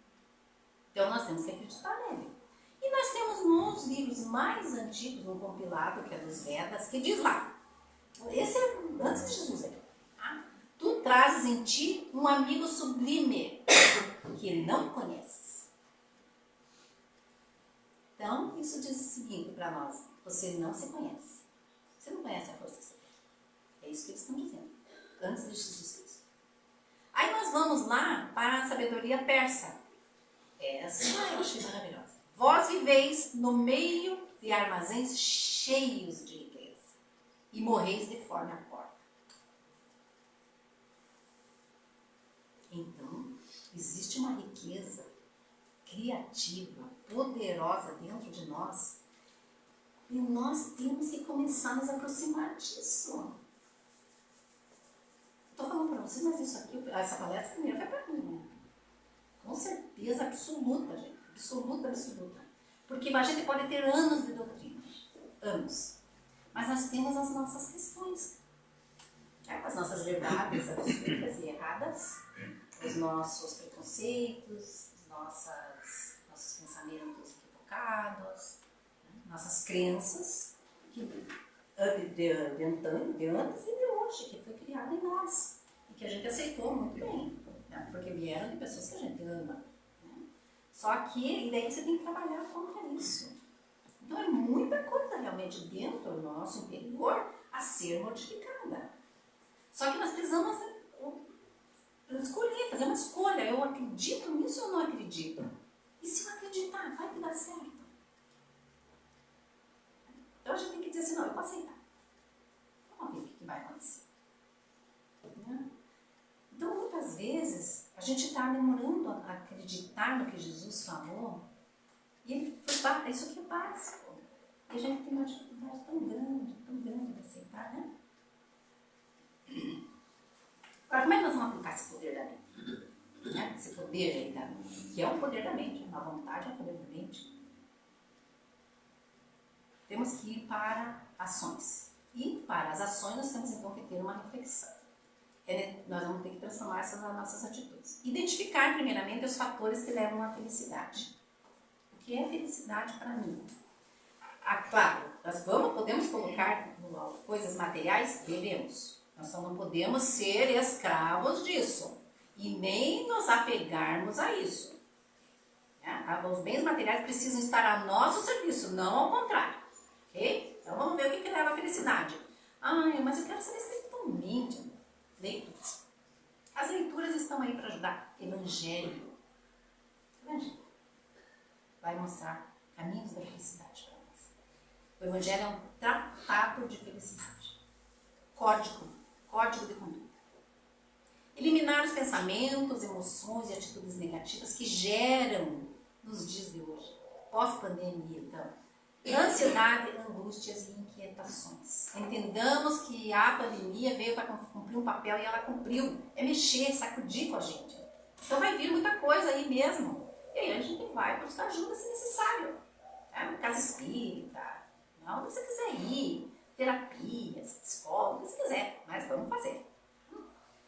Então nós temos que acreditar nele. E nós temos nos livros mais antigos, um compilado, que é dos Vedas, que diz lá, esse é antes de Jesus aqui, tá? Tu trazes em ti um amigo sublime, que não conheces. Então, isso diz o seguinte para nós, você não se conhece. Você não conhece a força de Deus. É isso que eles estão dizendo, antes de Jesus Cristo. Aí nós vamos lá para a sabedoria persa. Essa eu achei maravilhosa. Vós viveis no meio de armazéns cheios de riqueza e morreis de fome à porta. Então, existe uma riqueza criativa, poderosa dentro de nós e nós temos que começar a nos aproximar disso. Estou falando para vocês, mas isso aqui, essa palestra primeiro foi para mim, né? Com certeza absoluta, gente. Absoluta, absoluta. Porque a gente pode ter anos de doutrina. Anos. Mas nós temos as nossas questões. As nossas verdades absurdas e erradas. Os nossos preconceitos. Nossos pensamentos equivocados. Nossas crenças. De antes e de hoje. Que foi criada em nós. E que a gente aceitou muito bem. Porque vieram de pessoas que a gente ama. Só que, e daí você tem que trabalhar contra isso. Então é muita coisa realmente dentro do nosso interior a ser modificada. Só que nós precisamos escolher, fazer uma escolha. Eu acredito nisso ou não acredito? E se eu acreditar, vai que dá certo. Então a gente tem que dizer assim, não, eu vou aceitar. Vamos ver o que vai acontecer. Então, muitas vezes, a gente está demorando a acreditar no que Jesus falou e ele foi, isso aqui é básico. E a gente tem uma dificuldade tão grande de aceitar, né? Agora, como é que nós vamos aplicar esse poder da mente? Né? Esse poder aí da mente, que é um poder da mente, a vontade é um poder da mente. Temos que ir para ações. E para as ações nós temos então que ter uma reflexão. Nós vamos ter que transformar essas nas nossas atitudes. Identificar primeiramente os fatores que levam à felicidade. O que é felicidade para mim? Claro, nós podemos colocar coisas materiais? Devemos. Nós só não podemos ser escravos disso. E nem nos apegarmos a isso. Os bens materiais precisam estar a nosso serviço, não ao contrário. Ok? Então vamos ver o que leva à felicidade. Mas eu quero saber espiritualmente. Leituras. As leituras estão aí para ajudar. Evangelho. Vai mostrar caminhos da felicidade para nós. O Evangelho é um tratado de felicidade. Código de conduta. Eliminar os pensamentos, emoções e atitudes negativas que geram nos dias de hoje. Pós-pandemia, então. Ansiedade, angústias e inquietações. Entendamos que a pandemia veio para cumprir um papel e ela cumpriu. É mexer, sacudir com a gente. Então vai vir muita coisa aí mesmo. E aí a gente vai buscar ajuda se necessário. Casa espírita, onde você quiser ir. Terapias, psicólogo, se quiser. Mas vamos fazer.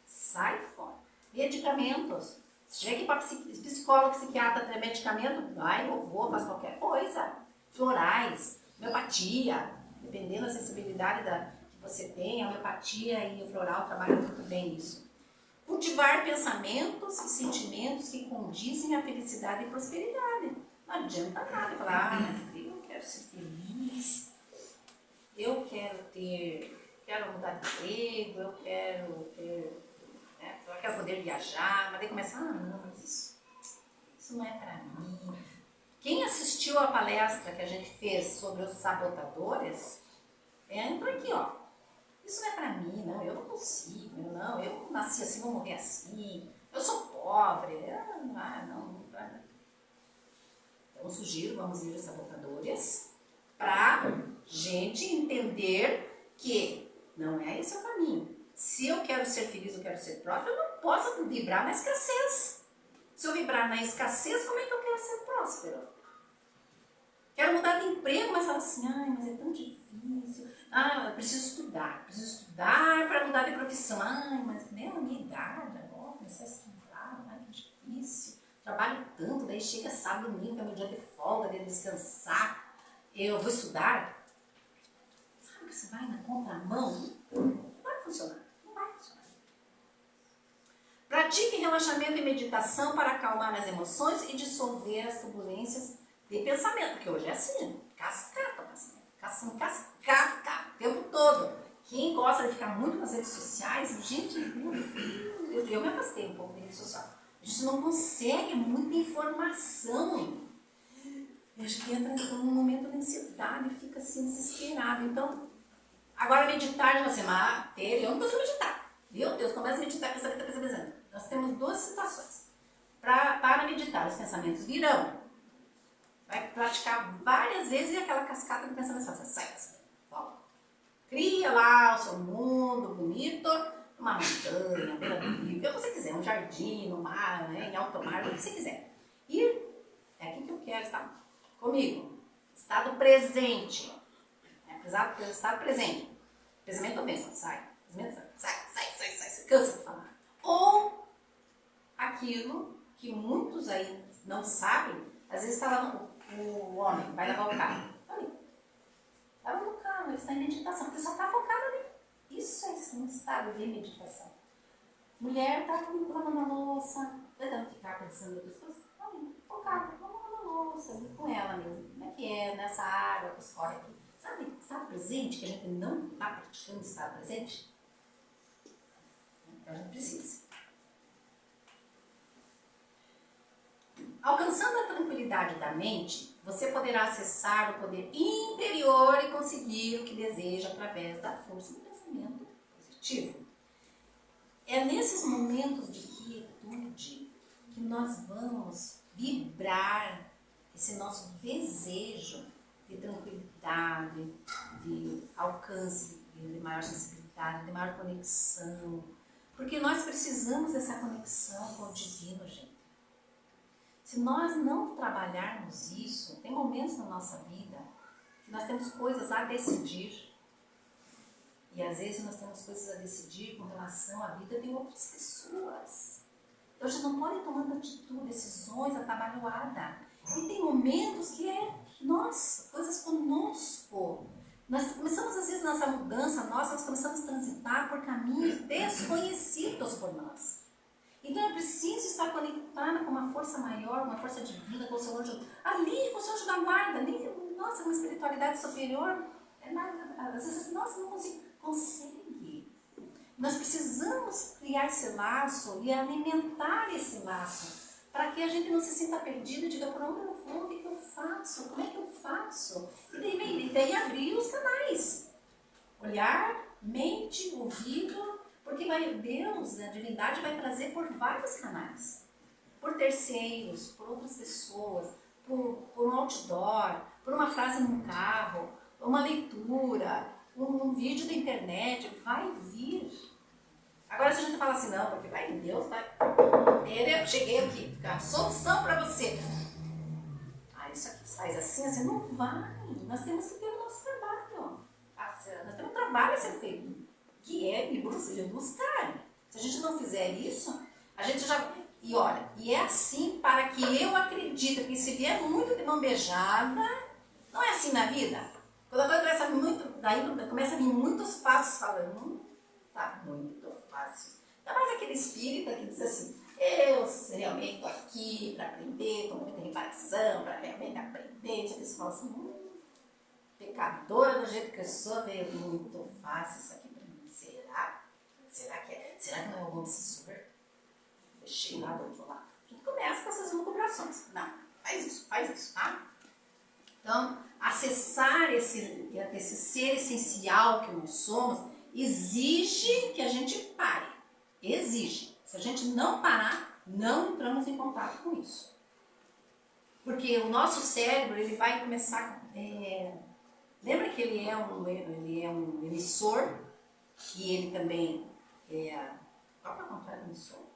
Sai fora. Medicamentos. Se tiver que ir para psicólogo, psiquiatra, ter medicamento, vai, eu vou, faço qualquer coisa. Florais, homeopatia, dependendo da sensibilidade que você tem, a homeopatia e o floral trabalham muito bem nisso. Cultivar pensamentos e sentimentos que condizem à felicidade e prosperidade. Não adianta nada falar, mas eu quero ser feliz, eu quero mudar de emprego, eu quero poder viajar, mas daí começa, não, mas isso não é para mim. Quem assistiu a palestra que a gente fez sobre os sabotadores, entra aqui, ó. Isso não é pra mim, não, eu não consigo, eu nasci assim, vou morrer assim, eu sou pobre, não. Então, sugiro, vamos ir aos sabotadores, pra gente entender que não é esse o caminho. Se eu quero ser feliz, eu quero ser próspero, eu não posso vibrar na escassez. Se eu vibrar na escassez, como é que eu quero ser próspero? Quero mudar de emprego, mas fala assim, ai, mas é tão difícil. Ah, eu preciso estudar para mudar de profissão. Ai, mas nem a minha idade agora, começar a estudar, ai, que difícil. Trabalho tanto, daí chega sábado, domingo, que é meu dia de folga, de descansar. Eu vou estudar. Sabe que você vai na contramão? Não vai funcionar. Não vai funcionar. Pratique relaxamento e meditação para acalmar as emoções e dissolver as turbulências de pensamento, porque hoje é assim, cascata o pensamento, cascata o tempo todo. Quem gosta de ficar muito nas redes sociais, gente, eu me afastei um pouco da rede social. A gente não consegue muita informação. E a gente entra num momento de ansiedade e fica assim desesperado. Então, agora meditar, já assim, eu não consigo meditar. Meu Deus, começa a meditar, pensamento. Nós temos duas situações. Para meditar, os pensamentos virão. Vai praticar várias vezes e aquela cascata de pensamentos sai. Volta. Cria lá o seu mundo bonito, uma montanha, beira do rio, o que você quiser, um jardim, no mar, né, em alto mar, o que você quiser. E é aqui que eu quero estar comigo. Estado presente. Estado presente. Pensamento mesmo, sai. Cansa de falar. Ou aquilo que muitos aí não sabem, às vezes está lá o homem, vai lavar o carro. Ali. Lava no carro, ele está em meditação, porque só está focado ali. Isso é um estado de meditação. Mulher está lavando a louça, tentando ficar pensando em outras coisas. Ali, focada, lavando a louça, ali com ela mesmo. Como é que é nessa água que escorre aqui? Sabe, estado presente, que a gente não está praticando estado presente? Então a gente precisa. Alcançando a tranquilidade da mente, você poderá acessar o poder interior e conseguir o que deseja através da força do pensamento positivo. É nesses momentos de quietude que nós vamos vibrar esse nosso desejo de tranquilidade, de alcance, de maior sensibilidade, de maior conexão. Porque nós precisamos dessa conexão com o divino, gente. Se nós não trabalharmos isso, tem momentos na nossa vida que nós temos coisas a decidir. E às vezes nós temos coisas a decidir com relação à vida de outras pessoas. Então a gente não pode tomar atitude, decisões atabalhoadas. E tem momentos que nossa, coisas conosco. Nós começamos às vezes nessa mudança nossa, nós começamos a transitar por caminhos desconhecidos por nós. Então é preciso estar conectada com uma força maior, uma força divina, com o seu anjo ali, com o seu anjo da guarda, ali, nossa, uma espiritualidade superior. Às vezes, nossa, não consigo. Consegue. Nós precisamos criar esse laço e alimentar esse laço para que a gente não se sinta perdido e diga, por onde eu vou, o que eu faço, como é que eu faço? E daí abrir os canais. Olhar, mente, ouvido, porque Deus, a divindade vai trazer por vários canais. Por terceiros, por outras pessoas, por um outdoor, por uma frase num carro, uma leitura, um vídeo da internet, vai vir. Agora se a gente fala assim, não, porque vai em Deus, vai. Eu cheguei aqui, a solução para você. Ah, isso aqui faz assim, não vai. Nós temos que ter o nosso trabalho. Nós temos um trabalho a ser feito, que é ir buscar. Se a gente não fizer isso, a gente já... E olha, e é assim para que eu acredite, porque se vier muito de mão beijada, não é assim na vida. Quando a coisa começa a vir muitos passos falando, tá muito fácil. Ainda mais aquele espírita que diz assim, eu realmente estou aqui para aprender, estou muita reparação, para realmente aprender. Você fala assim, pecadora do jeito que eu sou, veio muito fácil isso aqui para mim. Será? Será que não é algum obsessor? Deixei lá do outro lado. A gente começa com essas lucubrações. Não, faz isso, tá? Então, acessar esse ser essencial que nós somos exige que a gente pare. Exige. Se a gente não parar, não entramos em contato com isso. Porque o nosso cérebro, ele vai começar... lembra que ele é um emissor e ele também é... Qual é o contrário do emissor?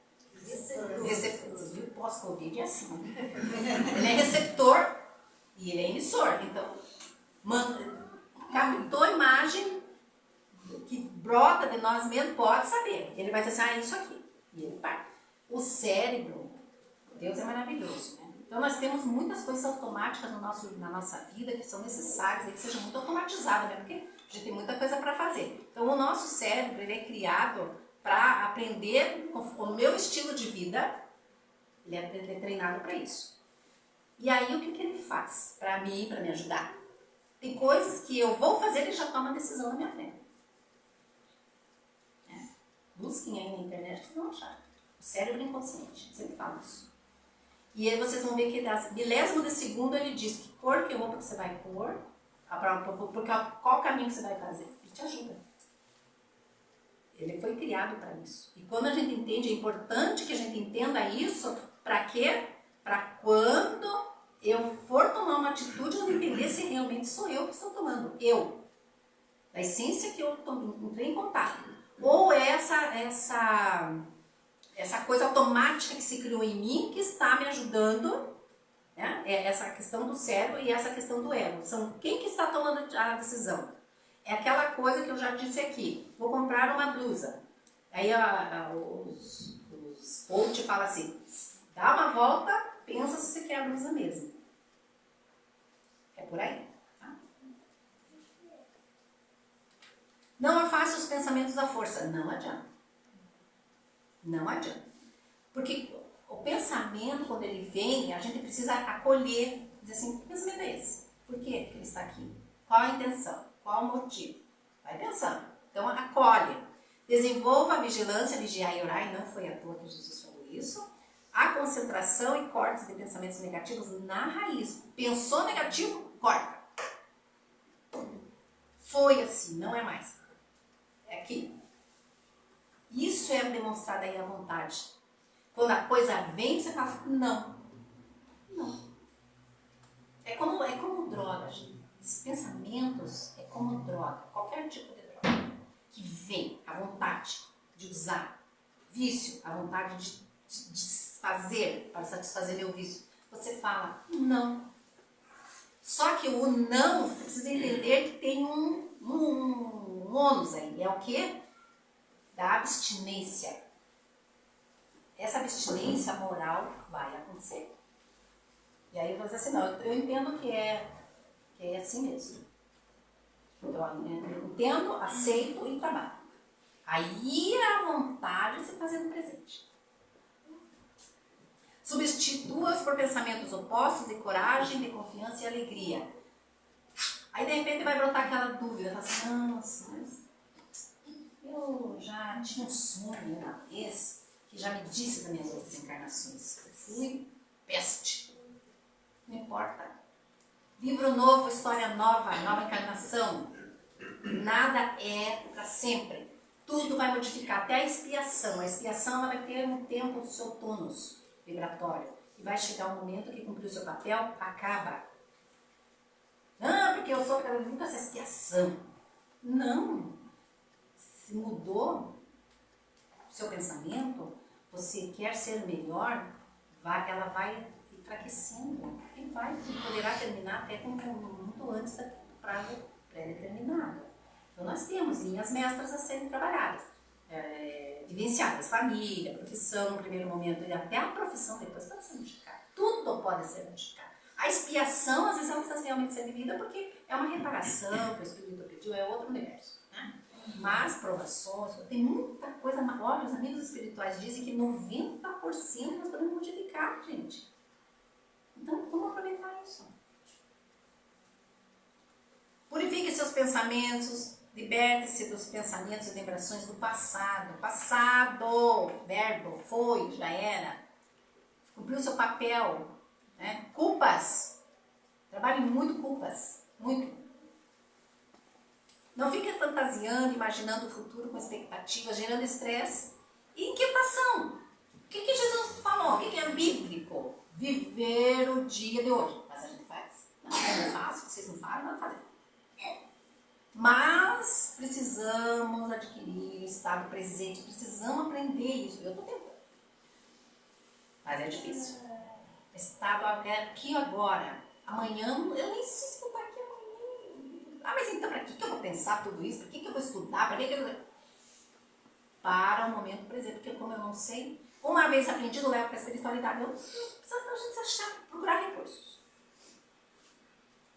Receptor. Pós-Covid é assim. Ele é receptor e ele é emissor. Então, captou a imagem que brota de nós mesmos, pode saber. Ele vai dizer assim, isso aqui. E ele vai. O cérebro, Deus é maravilhoso, né? Então nós temos muitas coisas automáticas na nossa vida que são necessárias e que sejam muito automatizadas, né? Porque a gente tem muita coisa para fazer. Então o nosso cérebro, ele é criado para aprender o meu estilo de vida, ele é treinado para isso. E aí o que ele faz para mim, para me ajudar? Tem coisas que eu vou fazer, ele já toma a decisão na minha frente. Busquem aí na internet que vão achar. O cérebro inconsciente, sempre falo isso. E aí vocês vão ver que das milésimo de segundo ele diz que cor que roupa que você vai pôr, qual caminho que você vai fazer. Ele te ajuda. Ele foi criado para isso. E quando a gente entende, é importante que a gente entenda isso, para quê? Para quando eu for tomar uma atitude, eu entender se realmente sou eu que estou tomando. Eu. Da essência que eu entrei em contato. Ou essa coisa automática que se criou em mim que está me ajudando, né? Essa questão do cérebro e essa questão do ego. São quem que está tomando a decisão? É aquela coisa que eu já disse aqui. Vou comprar uma blusa. Aí os coach falam assim, dá uma volta, pensa se você quer a blusa mesmo. É por aí. Tá? Não afaste os pensamentos à força. Não adianta. Não adianta. Porque o pensamento, quando ele vem, a gente precisa acolher. Dizer assim, que pensamento é esse? Por que ele está aqui? Qual a intenção? Qual o motivo? Vai pensando. Então, acolhe. Desenvolva a vigilância, vigiar e orar. E não foi à toa que Jesus falou isso. A concentração e cortes de pensamentos negativos na raiz. Pensou negativo? Corta. Foi assim, não é mais. É aqui. Isso é demonstrado aí à vontade. Quando a coisa vem, você fala, não. Não. É como droga, gente. Esses pensamentos é como droga. Qualquer tipo de droga. Que vem à vontade de usar. Vício, a vontade de fazer, para satisfazer meu vício. Você fala, não. Só que o não, você precisa entender que tem um ônus aí. É o quê? Da abstinência. Essa abstinência moral vai acontecer. E aí você assim, não, eu entendo que é assim mesmo. Eu entendo, aceito e trabalho. Aí a vontade se fazendo presente. Substitua-os por pensamentos opostos de coragem, de confiança e alegria. Aí de repente vai brotar aquela dúvida, fala assim, nossa, mas eu já tinha um sonho uma vez que já me disse das minhas outras encarnações. Eu fui peste. Não importa. Livro novo, história nova, nova encarnação. Nada é para sempre. Tudo vai modificar, até a expiação. A expiação ela vai ter um tempo do seu tônus vibratório. E vai chegar um momento que cumpriu o seu papel, acaba. Ah, porque eu sou nunca essa expiação. Não. Se mudou o seu pensamento, você quer ser melhor, ela vai enfraquecendo e poderá terminar até muito antes do prazo pré-determinado. Então nós temos linhas mestras a serem trabalhadas, vivenciadas, família, profissão no primeiro momento e até a profissão depois pode ser modificada. Tudo pode ser modificado. A expiação às vezes ela precisa realmente ser vivida porque é uma reparação que o Espírito pediu, é outro universo, né? Mas provações, tem muita coisa. Olha, os amigos espirituais dizem que 90% nós podemos modificar, gente. Então, vamos aproveitar isso. Purifique seus pensamentos, liberte-se dos pensamentos e vibrações do passado. Passado, verbo, foi, já era. Cumpriu seu papel. Né? Culpas. Trabalhe muito culpas. Muito. Não fique fantasiando, imaginando o futuro com expectativas, gerando estresse e inquietação. O que Jesus falou? O que é bíblico? Viver o dia de hoje. Mas a gente faz. Não, eu não faço, vocês não fazem, não fazer. Mas precisamos adquirir o estado presente, precisamos aprender isso. Eu estou tentando. Mas é difícil. Estado aqui agora. Amanhã, eu nem sei se vou estar aqui amanhã. pensar tudo isso? Para que eu vou estudar? Para que eu... Para o momento presente, porque como eu não sei, uma vez aprendido, levo para a espiritualidade, eu precisa a gente achar, procurar recursos.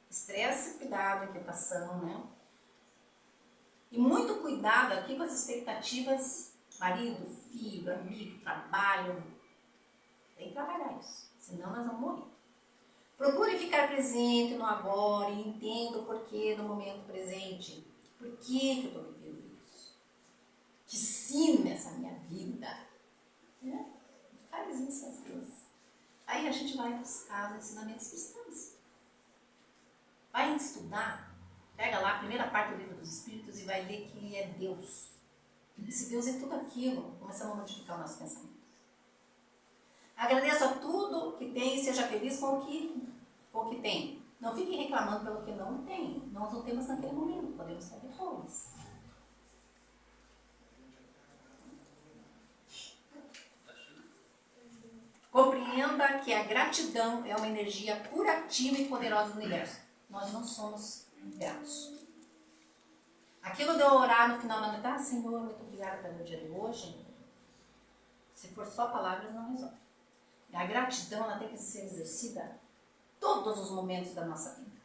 Estresse, cuidado, inquietação, né? E muito cuidado aqui com as expectativas, marido, filho, amigo, trabalho. Tem que trabalhar isso, senão nós vamos morrer. Procure ficar presente no agora e entenda o porquê do momento presente. Por que eu estou vivendo isso? Que ensina essa minha vida. Né? Faz isso às vezes. Aí a gente vai buscar os ensinamentos cristãos. Vai estudar, pega lá a primeira parte do livro dos Espíritos e vai ler que ele é Deus. Esse Deus é tudo aquilo. Começamos a modificar o nosso pensamento. Agradeça a tudo que tem e seja feliz com o que tem. Não fique reclamando pelo que não tem. Nós não temos naquele momento, podemos ter depois. Compreenda que a gratidão é uma energia curativa e poderosa do universo. Nós não somos gratos. Aquilo de eu orar no final da noite, Senhor, muito obrigada pelo dia de hoje. Se for só palavras, não resolve. A gratidão ela tem que ser exercida todos os momentos da nossa vida.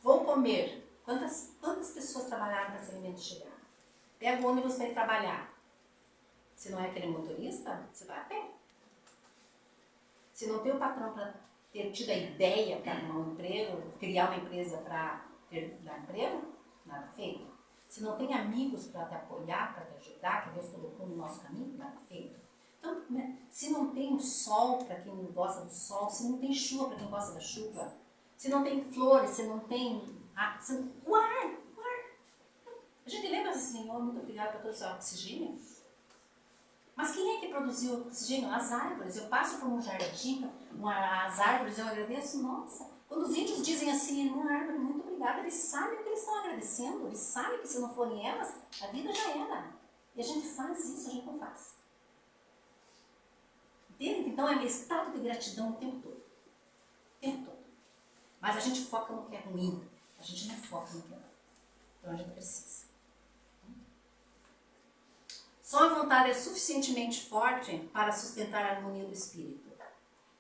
Vou comer. Quantas pessoas trabalharam para esse alimento chegar? Pega o ônibus para ir trabalhar. Se não é aquele motorista, você vai a pé. Se não tem o patrão para ter tido a ideia para arrumar um emprego, criar uma empresa para dar emprego, nada feito. Se não tem amigos para te apoiar, para te ajudar, que Deus colocou no nosso caminho, nada feito. Então, se não tem um sol para quem gosta do sol, se não tem chuva para quem gosta da chuva, se não tem flores, se não tem o ar. A gente lembra assim, Senhor, muito obrigada por todo esse oxigênio. Mas quem é que produziu o oxigênio? As árvores. Eu passo por um jardim, as árvores, eu agradeço, nossa. Quando os índios dizem assim, uma árvore, muito obrigada, eles sabem o que eles estão agradecendo, eles sabem que se não forem elas, a vida já era. E a gente faz isso, a gente não faz. Entende? Então é um estado de gratidão o tempo todo. O tempo todo. Mas a gente foca no que é ruim, a gente não foca no que é bom. Então a gente precisa. Só a vontade é suficientemente forte para sustentar a harmonia do espírito.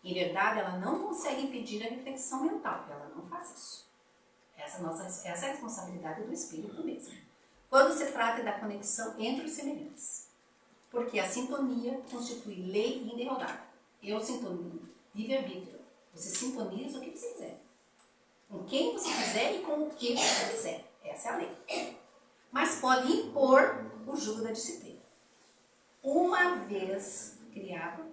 Em verdade, ela não consegue impedir a reflexão mental, ela não faz isso. Essa é a responsabilidade do espírito mesmo. Quando se trata da conexão entre os semelhantes. Porque a sintonia constitui lei inderrogável. Eu sintonio, livre-arbítrio. Você sintoniza o que você quiser. Com quem você quiser e com o que você quiser. Essa é a lei. Mas pode impor o jugo da disciplina. Uma vez criado,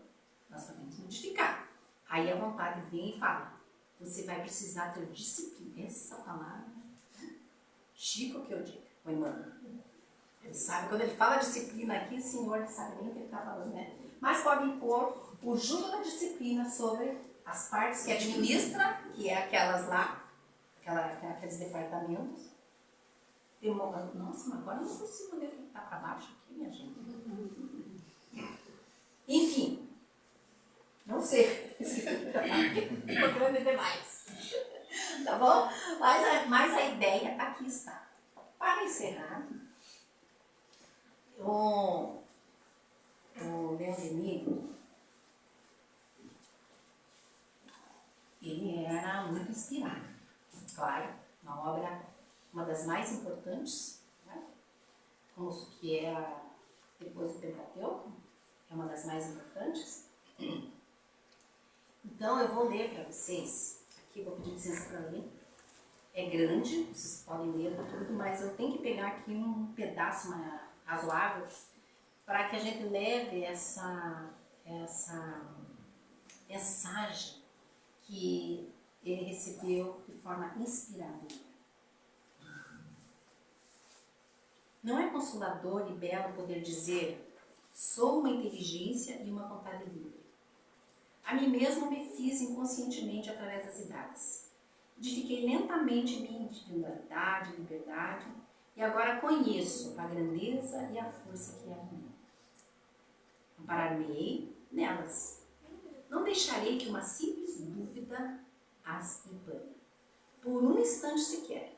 nós podemos modificar. Aí a vontade vem e fala, você vai precisar ter disciplina. Essa palavra, Chico que eu digo, o Emmanuel. Ele sabe, quando ele fala disciplina aqui, o Senhor não sabe nem o que ele está falando, né? Mas pode impor o jugo da disciplina sobre as partes que administra, que é aquelas lá, aqueles departamentos. Nossa, mas agora eu não consigo ver o que está para baixo aqui, minha gente. Enfim, não sei. Ficou grande demais. Tá bom? Mas a ideia aqui está. Para encerrar, o Leon Denis, ele era muito inspirado. Claro, uma obra, uma das mais importantes, né? Como que é depois do Pentateuco, é uma das mais importantes. Então eu vou ler para vocês, aqui vou pedir licença para ler. É grande, vocês podem ler tudo, mas eu tenho que pegar aqui um pedaço razoável para que a gente leve essa mensagem que ele recebeu de forma inspiradora. Não é consolador e belo poder dizer: sou uma inteligência e uma vontade livre. A mim mesmo me fiz inconscientemente através das idades. Edifiquei lentamente minha individualidade, liberdade, e agora conheço a grandeza e a força que é em mim. Amparar-me-ei nelas. Não deixarei que uma simples dúvida as empanhe, por um instante sequer.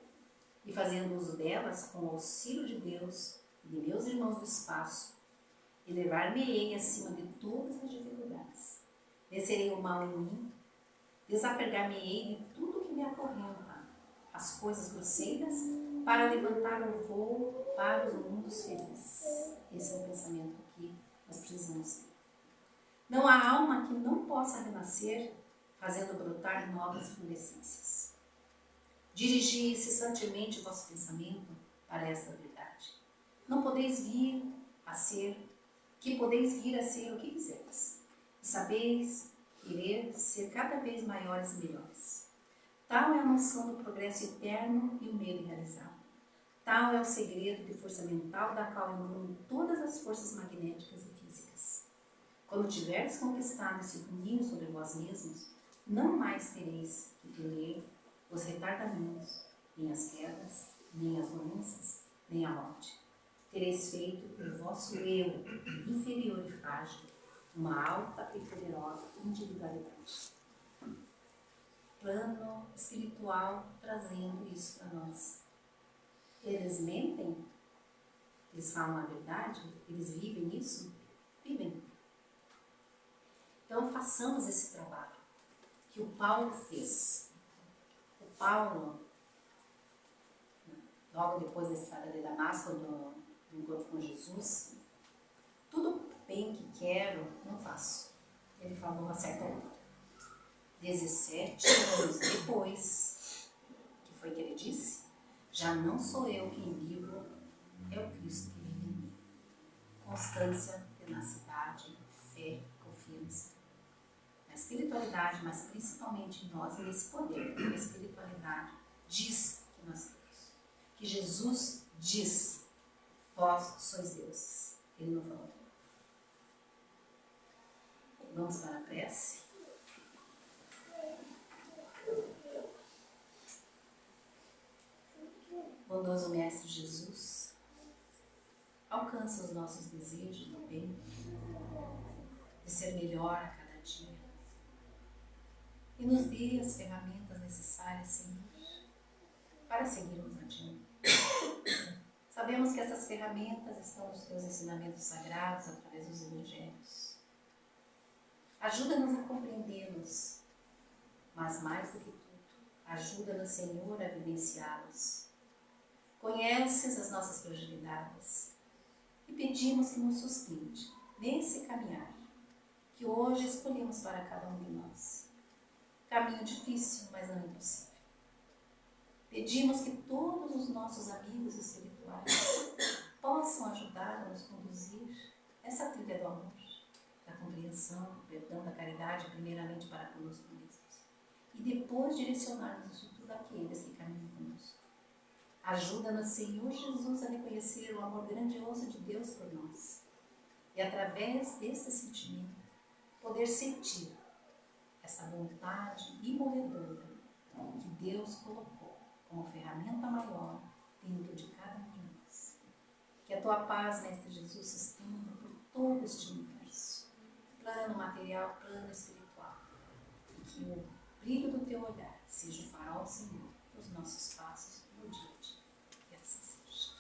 e fazendo uso delas com o auxílio de Deus e de meus irmãos do espaço, elevar-me-ei acima de todas as dificuldades. Vencerei o mal em mim, desapegar-me-ei de tudo que me acorrenta, as coisas grosseiras, para levantar um voo para os mundos felizes. Esse é o pensamento que nós precisamos ter. Não há alma que não possa renascer, fazendo brotar novas florescências. Dirigi incessantemente o vosso pensamento para esta verdade. Não podeis vir a ser, podeis vir a ser o que quiseres. E sabeis querer ser cada vez maiores e melhores. Tal é a noção do progresso eterno e o medo irrealizável. Tal é o segredo de força mental da qual emanam todas as forças magnéticas e físicas. Quando tiveres conquistado esse domínio sobre vós mesmos, não mais tereis que temer os retardamentos, nem as quedas, nem as doenças, nem a morte. Tereis feito do vosso eu, inferior e frágil, uma alta e poderosa individualidade. Plano espiritual trazendo isso para nós. Eles mentem? Eles falam a verdade? Eles vivem isso? Vivem. Então façamos esse trabalho que o Paulo fez. O Paulo, logo depois da estrada de Damasco, do encontro com Jesus, tudo bem que quero, não faço. Ele falou a certa hora. 17 anos depois, que foi que ele disse? Já não sou eu quem vivo, é o Cristo que vive em mim. Constância, tenacidade, fé, confiança. Na espiritualidade, mas principalmente em nós, nesse poder que a espiritualidade diz que nós temos. Que Jesus diz, vós sois deuses. Ele não falou. Vamos para a prece. Bondoso Mestre Jesus, alcança os nossos desejos do bem, de ser melhor a cada dia. E nos dê as ferramentas necessárias, Senhor, para seguirmos adiante. Sabemos que essas ferramentas estão nos teus ensinamentos sagrados através dos evangelhos. Ajuda-nos a compreendê-los, mas mais do que tudo, ajuda-nos, Senhor, a vivenciá-los. Conheces as nossas fragilidades e pedimos que nos sustente nesse caminhar que hoje escolhemos para cada um de nós. Caminho difícil, mas não impossível. Pedimos que todos os nossos amigos espirituais possam ajudar a nos conduzir essa trilha do amor, da compreensão, do perdão, da caridade, primeiramente para conosco mesmos. E depois direcionarmos isso tudo àqueles que caminham conosco. Ajuda-nos, Senhor Jesus, a reconhecer o amor grandioso de Deus por nós. E através desse sentimento, poder sentir essa vontade imovedora que Deus colocou como ferramenta maior dentro de cada um de nós. Que a tua paz, Mestre Jesus, se estenda por todo este universo, plano material, plano espiritual. E que o brilho do teu olhar seja o farol, Senhor, para os nossos passos no dia a dia. E assim seja.